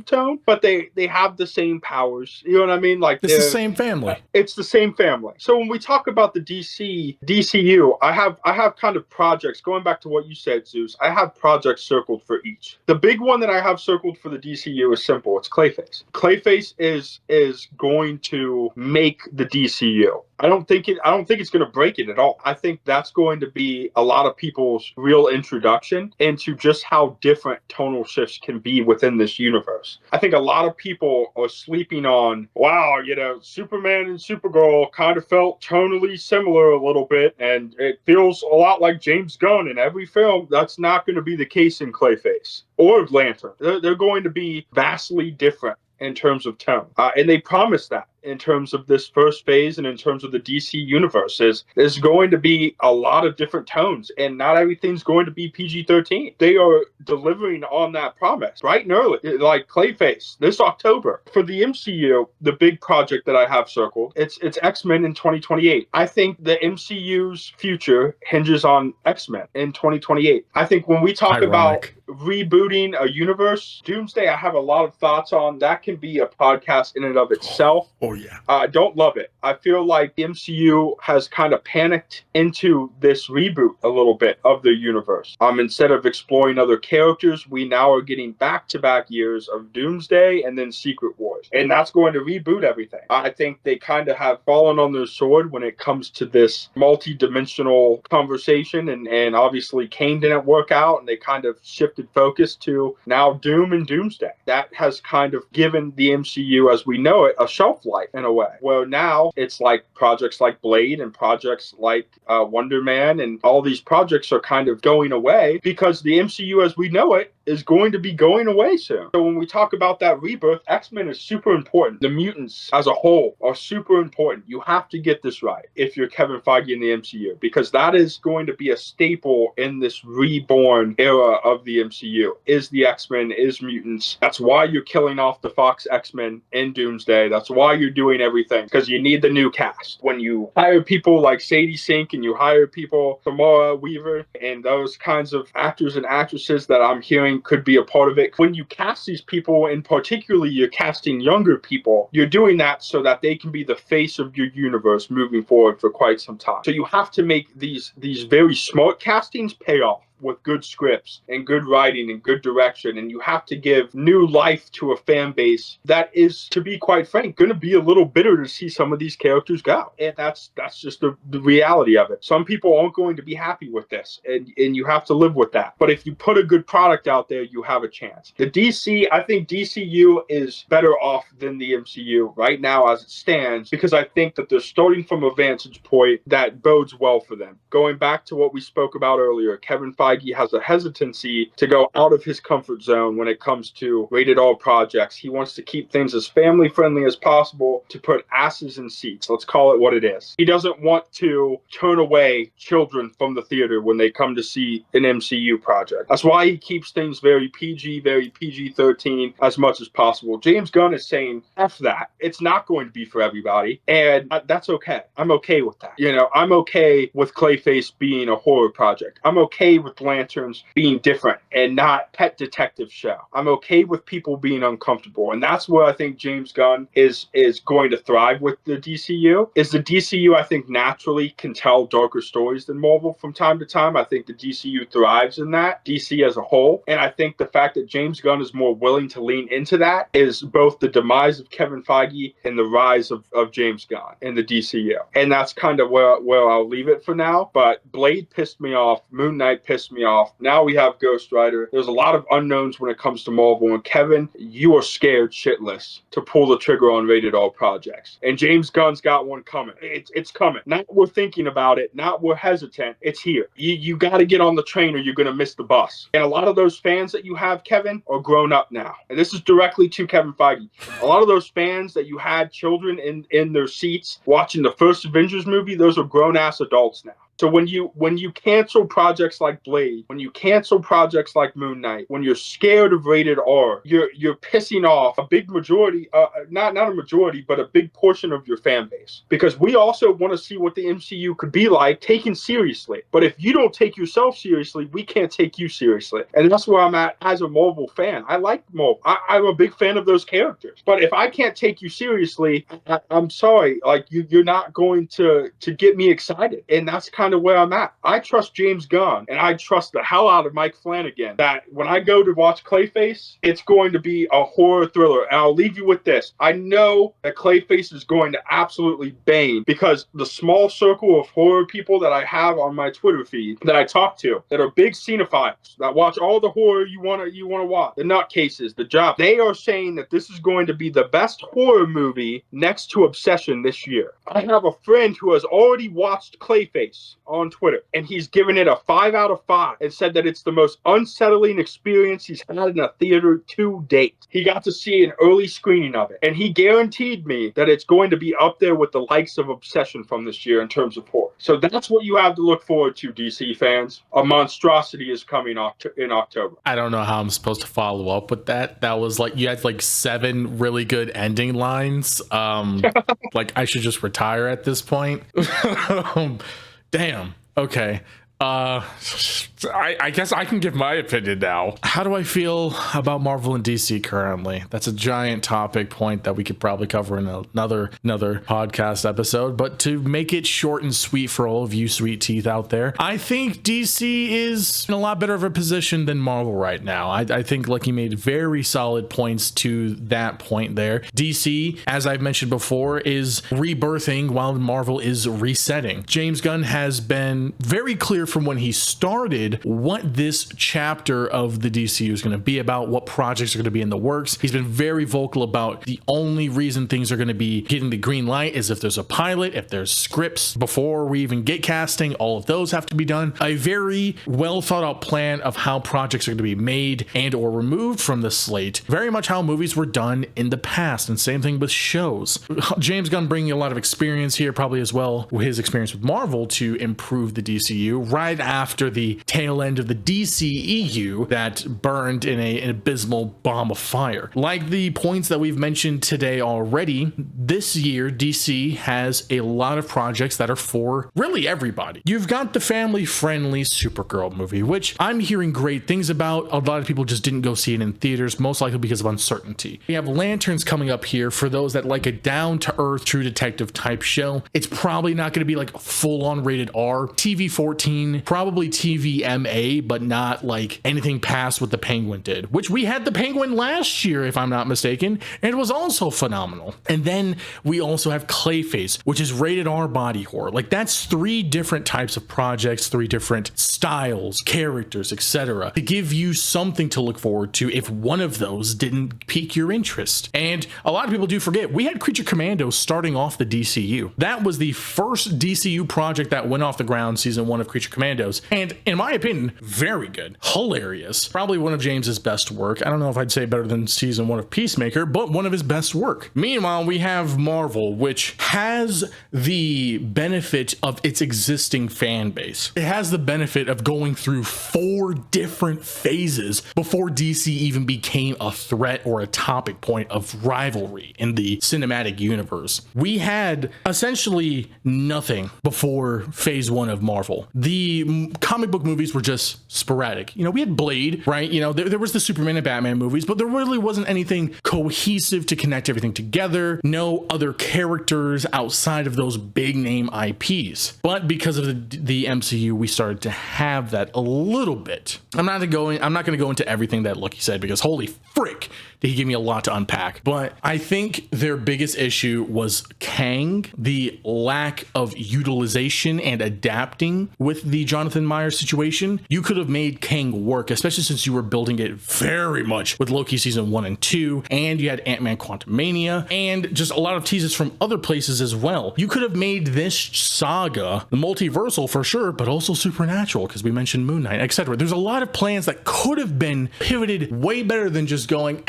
tone, but they have the same powers. You know what I mean? Like, it's the same family. It's the same family. So when we talk about the DCU, I have kind of projects, going back to what you said, Zeus, I have projects circled for each. The big one that I have circled for the DCU is simple. It's Clayface. Clayface is going to make the DCU. I don't think it's going to break it at all. I think that's going to be a lot of people's real introduction into just how different tonal shifts can be within this universe. I think a lot of people are sleeping on, wow, Superman and Supergirl kind of felt tonally similar a little bit, and it feels a lot like James Gunn in every film. That's not going to be the case in Clayface or Lantern. They're going to be vastly different in terms of tone. And they promise that in terms of this first phase and in terms of the DC universe. There's going to be a lot of different tones, and not everything's going to be PG-13. They are delivering on that promise bright and early, like Clayface this October. For the MCU, the big project that I have circled, it's X-Men in 2028. I think the MCU's future hinges on X-Men in 2028. I think when we talk about rebooting a universe, Doomsday, I have a lot of thoughts on. That can be a podcast in and of itself. Yeah. I don't love it. I feel like the MCU has kind of panicked into this reboot a little bit of the universe. Instead of exploring other characters, we now are getting back-to-back years of Doomsday and then Secret Wars. And that's going to reboot everything. I think they kind of have fallen on their sword when it comes to this multi-dimensional conversation. And obviously Kane didn't work out, and they kind of shifted focus to now Doom and Doomsday. That has kind of given the MCU as we know it a shelf life in a way. Well, now it's like projects like Blade and projects like Wonderman, and all these projects are kind of going away because the MCU as we know it is going to be going away soon. So when we talk about that rebirth, X-Men is super important. The mutants as a whole are super important. You have to get this right if you're Kevin Feige in the MCU, because that is going to be a staple in this reborn era of the MCU, is the X-Men, is mutants. That's why you're killing off the Fox X-Men in Doomsday. That's why you're doing everything, because you need the new cast. When you hire people like Sadie Sink and you hire people, Samara Weaver, and those kinds of actors and actresses that I'm hearing could be a part of it, when you cast these people, and particularly you're casting younger people, you're doing that so that they can be the face of your universe moving forward for quite some time. So you have to make these very smart castings pay off with good scripts and good writing and good direction, and you have to give new life to a fan base that is, to be quite frank, going to be a little bitter to see some of these characters go. And that's just the reality of it. Some people aren't going to be happy with this, and you have to live with that. But if you put a good product out there, you have a chance. The DC, I think DCU is better off than the MCU right now as it stands, because I think that they're starting from a vantage point that bodes well for them. Going back to what we spoke about earlier, Kevin Feige has a hesitancy to go out of his comfort zone when it comes to rated R projects. He wants to keep things as family friendly as possible, to put asses in seats. Let's call it what it is. He doesn't want to turn away children from the theater when they come to see an MCU project. That's why he keeps things very PG, very PG-13 as much as possible. James Gunn is saying, F that. It's not going to be for everybody. And that's okay. I'm okay with that. I'm okay with Clayface being a horror project. I'm okay with Lanterns being different and not pet detective show. I'm okay with people being uncomfortable, and that's where I think James Gunn is going to thrive with the DCU. Is the DCU, I think, naturally can tell darker stories than Marvel from time to time. I think the DCU thrives in that, DC as a whole, and I think the fact that James Gunn is more willing to lean into that is both the demise of Kevin Feige and the rise of James Gunn in the DCU. And that's kind of where I'll leave it for now. But Blade pissed me off, Moon Knight pissed me off. Now we have Ghost Rider. There's a lot of unknowns when it comes to Marvel. And Kevin, you are scared shitless to pull the trigger on rated R projects. And James Gunn's got one coming. It's coming. Not we're thinking about it. Not we're hesitant. It's here. You got to get on the train or you're going to miss the bus. And a lot of those fans that you have, Kevin, are grown up now. And this is directly to Kevin Feige. A lot of those fans that you had children in their seats watching the first Avengers movie, those are grown-ass adults now. So when you cancel projects like Blade, when you cancel projects like Moon Knight, when you're scared of rated R, you're pissing off a big majority, not a majority, but a big portion of your fan base. Because we also want to see what the MCU could be like taken seriously. But if you don't take yourself seriously, we can't take you seriously. And that's where I'm at as a Marvel fan. I like Marvel. I'm a big fan of those characters. But if I can't take you seriously, I'm sorry. Like you're not going to get me excited. And that's kind kind of where I'm at. I trust James Gunn, and I trust the hell out of Mike Flanagan that when I go to watch Clayface, it's going to be a horror thriller. And I'll leave you with this. I know that Clayface is going to absolutely bang, because the small circle of horror people that I have on my Twitter feed that I talk to that are big cinephiles that watch all the horror you want to watch, the nutcases, the job, they are saying that this is going to be the best horror movie next to Obsession this year. I have a friend who has already watched Clayface on Twitter, and he's given it a 5 out of 5 and said that it's the most unsettling experience he's had in a theater to date. He got to see an early screening of it, and he guaranteed me that it's going to be up there with the likes of Obsession from this year in terms of horror. So that's what you have to look forward to, DC fans. A monstrosity is coming in October. I don't know how I'm supposed to follow up with that. That was like, you had like 7 really good ending lines. Like I should just retire at this point. Damn. Okay. I guess I can give my opinion now. How do I feel about Marvel and DC currently? That's a giant topic point that we could probably cover in another podcast episode, but to make it short and sweet for all of you sweet teeth out there, I think DC is in a lot better of a position than Marvel right now. I think Lucky made very solid points to that point there. DC, as I've mentioned before, is rebirthing while Marvel is resetting. James Gunn has been very clear from when he started what this chapter of the DCU is going to be about, what projects are going to be in the works. He's been very vocal about the only reason things are going to be getting the green light is if there's a pilot, if there's scripts before we even get casting, all of those have to be done. A very well thought out plan of how projects are going to be made and or removed from the slate, very much how movies were done in the past, and same thing with shows. James Gunn bringing a lot of experience here, probably as well his experience with Marvel, to improve the DCU right after the tail end of the DCEU that burned in an abysmal bomb of fire. Like the points that we've mentioned today already, this year DC has a lot of projects that are for really everybody. You've got the family-friendly Supergirl movie, which I'm hearing great things about. A lot of people just didn't go see it in theaters, most likely because of uncertainty. We have Lanterns coming up here for those that like a down-to-earth true detective type show. It's probably not going to be like full-on rated R, TV-14, probably TVMA, but not like anything past what the Penguin did, which we had the Penguin last year, if I'm not mistaken, and it was also phenomenal. And then we also have Clayface, which is rated R body horror. Like that's 3 different types of projects, 3 different styles, characters, etc., to give you something to look forward to if one of those didn't pique your interest. And a lot of people do forget, we had Creature Commandos starting off the DCU. That was the first DCU project that went off the ground, season 1 of Creature Commandos, and in my opinion, very good, hilarious, probably one of James's best work. I don't know if I'd say better than season 1 of Peacemaker, but one of his best work. Meanwhile, we have Marvel, which has the benefit of its existing fan base. It has the benefit of going through 4 different phases before DC even became a threat or a topic point of rivalry in the cinematic universe. We had essentially nothing before phase 1 of Marvel. The comic book movies were just sporadic. You know, we had Blade, right? You know, there was the Superman and Batman movies, but there really wasn't anything cohesive to connect everything together. No other characters outside of those big name IPs. But because of the MCU, we started to have that a little bit. I'm not going to go into everything that Lucky said, because holy frick, did he give me a lot to unpack. But I think their biggest issue was Kang, the lack of utilization and adapting with the Jonathan Myers situation. You could have made Kang work, especially since you were building it very much with Loki season 1 and 2, and you had Ant-Man Quantumania, and just a lot of teases from other places as well. You could have made this saga the multiversal for sure, but also supernatural, because we mentioned Moon Knight, etc. There's a lot of plans that could have been pivoted way better than just going,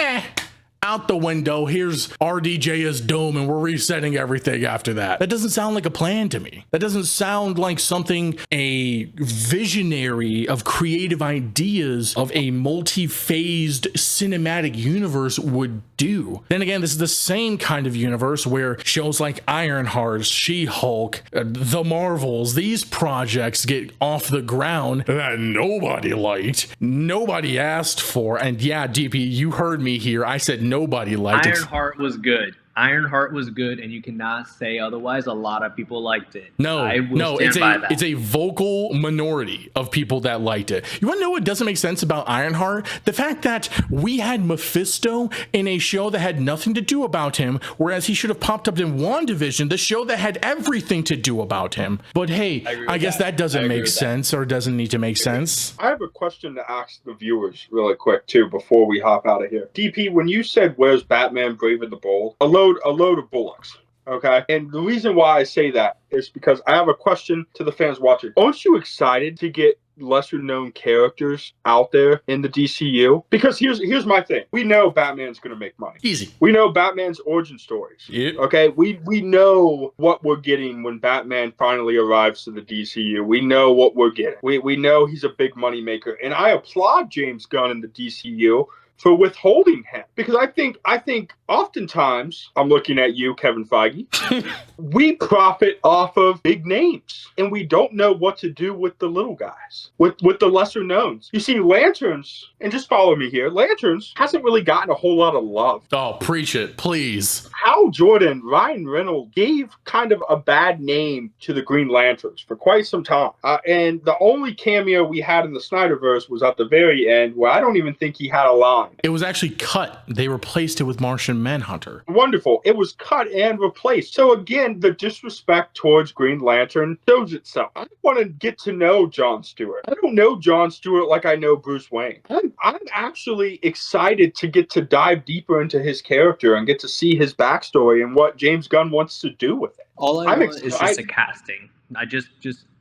out the window, here's RDJ as Dome, and we're resetting everything after that. That doesn't sound like a plan to me. That doesn't sound like something a visionary of creative ideas of a multi-phased cinematic universe would do. Then again, this is the same kind of universe where shows like Ironheart, She-Hulk, The Marvels, these projects get off the ground that nobody liked, nobody asked for, and yeah, DP, you heard me here. I said nobody liked it. Ironheart was good. Ironheart was good, and you cannot say otherwise. A lot of people liked it. No, I will stand by that. It's a vocal minority of people that liked it. You want to know what doesn't make sense about Ironheart? The fact that we had Mephisto in a show that had nothing to do about him, whereas he should have popped up in WandaVision, the show that had everything to do about him. But hey, I guess that doesn't make sense, or doesn't need to make sense. I have a question to ask the viewers really quick too before we hop out of here. DP, when you said where's Batman Brave and the Bold, a load of bullocks. Okay. And the reason why I say that is because I have a question to the fans watching. Aren't you excited to get lesser known characters out there in the DCU? Because here's my thing. We know Batman's going to make money. Easy. We know Batman's origin stories. Yep. Okay. We know what we're getting when Batman finally arrives to the DCU. We know what we're getting. We know he's a big money maker. And I applaud James Gunn in the DCU for withholding him, because I think oftentimes, I'm looking at you, Kevin Feige, we profit off of big names and we don't know what to do with the little guys, with the lesser knowns. You see, Lanterns, and just follow me here, Lanterns hasn't really gotten a whole lot of love. Oh, preach it, please. Hal Jordan, Ryan Reynolds gave kind of a bad name to the Green Lanterns for quite some time. And the only cameo we had in the Snyderverse was at the very end, where I don't even think he had a line. It was actually cut. They replaced it with Martian Manhunter. Wonderful. It was cut and replaced. So again, the disrespect towards Green Lantern shows itself. I want to get to know John Stewart. I don't know John Stewart like I know Bruce Wayne. I'm actually excited to get to dive deeper into his character and get to see his backstory and what James Gunn wants to do with it. All I want is just a casting. I just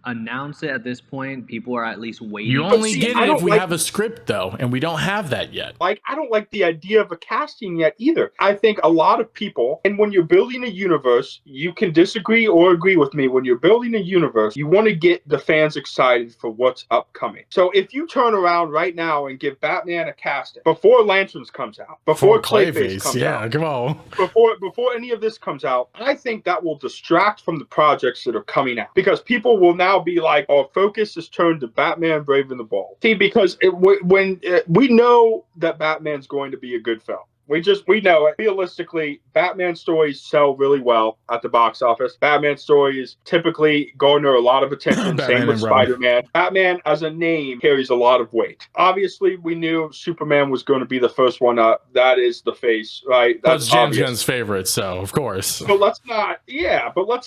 announce it at this point. People are at least waiting. You only get it if we have a script, though, and we don't have that yet. Like, I don't like the idea of a casting yet either. I think a lot of people, and when you're building a universe, you can disagree or agree with me. When you're building a universe, you want to get the fans excited for what's upcoming. So if you turn around right now and give Batman a casting before Lanterns comes out, before Clayface comes out, come on, before any of this comes out, I think that will distract from the projects that are coming out, because people will now be like, our focus is turned to Batman Brave and the Bold. See, because we know that Batman's going to be a good film. We know it. Realistically, Batman stories sell really well at the box office. Batman stories typically garner a lot of attention. Same with Spider-Man. Batman as a name carries a lot of weight. Obviously, we knew Superman was going to be the first one up. That is the face, right? That's James Gunn's favorite, so of course. But let's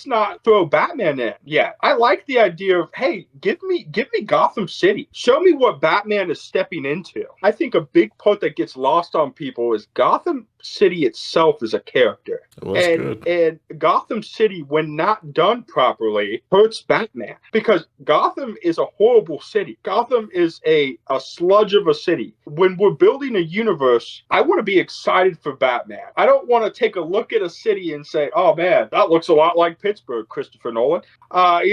not throw Batman in. Yeah, I like the idea of, hey, give me Gotham City. Show me what Batman is stepping into. I think a big part that gets lost on people is Gotham City itself is a character. Well, and Gotham City, when not done properly, hurts Batman, because Gotham is a horrible city. Gotham is a sludge of a city. When we're building a universe, I want to be excited for Batman. I don't want to take a look at a city and say, oh man, that looks a lot like Pittsburgh, Christopher Nolan. That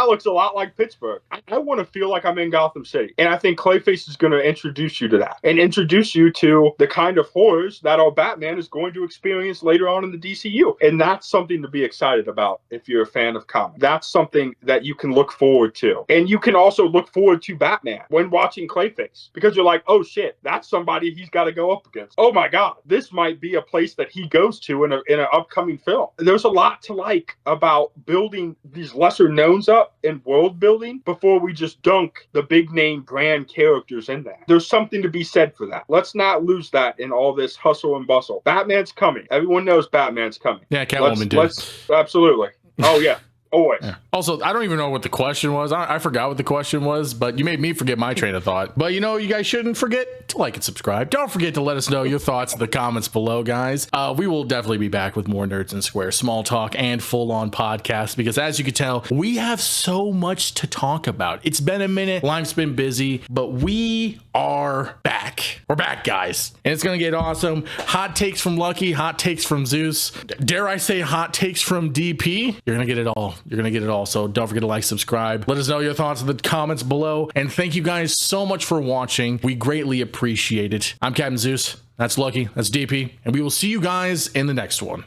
looks a lot like Pittsburgh. I want to feel like I'm in Gotham City. And I think Clayface is going to introduce you to that, and introduce you to the kind of horrors that our Batman is going to experience later on in the DCU. And that's something to be excited about if you're a fan of comics. That's something that you can look forward to. And you can also look forward to Batman when watching Clayface, because you're like, oh shit, that's somebody he's got to go up against. Oh my God, this might be a place that he goes to in an upcoming film. There's a lot to like about building these lesser knowns up and world building before we just dunk the big name brand characters in that. There's something to be said for that. Let's not lose that in all this hustle and bustle. Batman's coming. Everyone knows Batman's coming. Yeah, Catwoman did. Absolutely. Oh yeah. Always. Yeah. Also, I don't even know what the question was. I forgot what the question was, but you made me forget my train of thought. But you guys shouldn't forget to like and subscribe. Don't forget to let us know your thoughts in the comments below, guys. We will definitely be back with more Nerds and Square small talk and full-on podcasts, because as you can tell, we have so much to talk about. It's been a minute. Life's been busy, but we are back. We're back, guys. And it's going to get awesome. Hot takes from Lucky, hot takes from Zeus. Dare I say hot takes from DP? You're going to get it all. You're going to get it all. So don't forget to like, subscribe. Let us know your thoughts in the comments below. And thank you guys so much for watching. We greatly appreciate it. I'm Captain Zeus. That's Lucky. That's DP. And we will see you guys in the next one.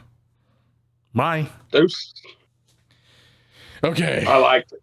Bye. Deuce. Okay. I liked it.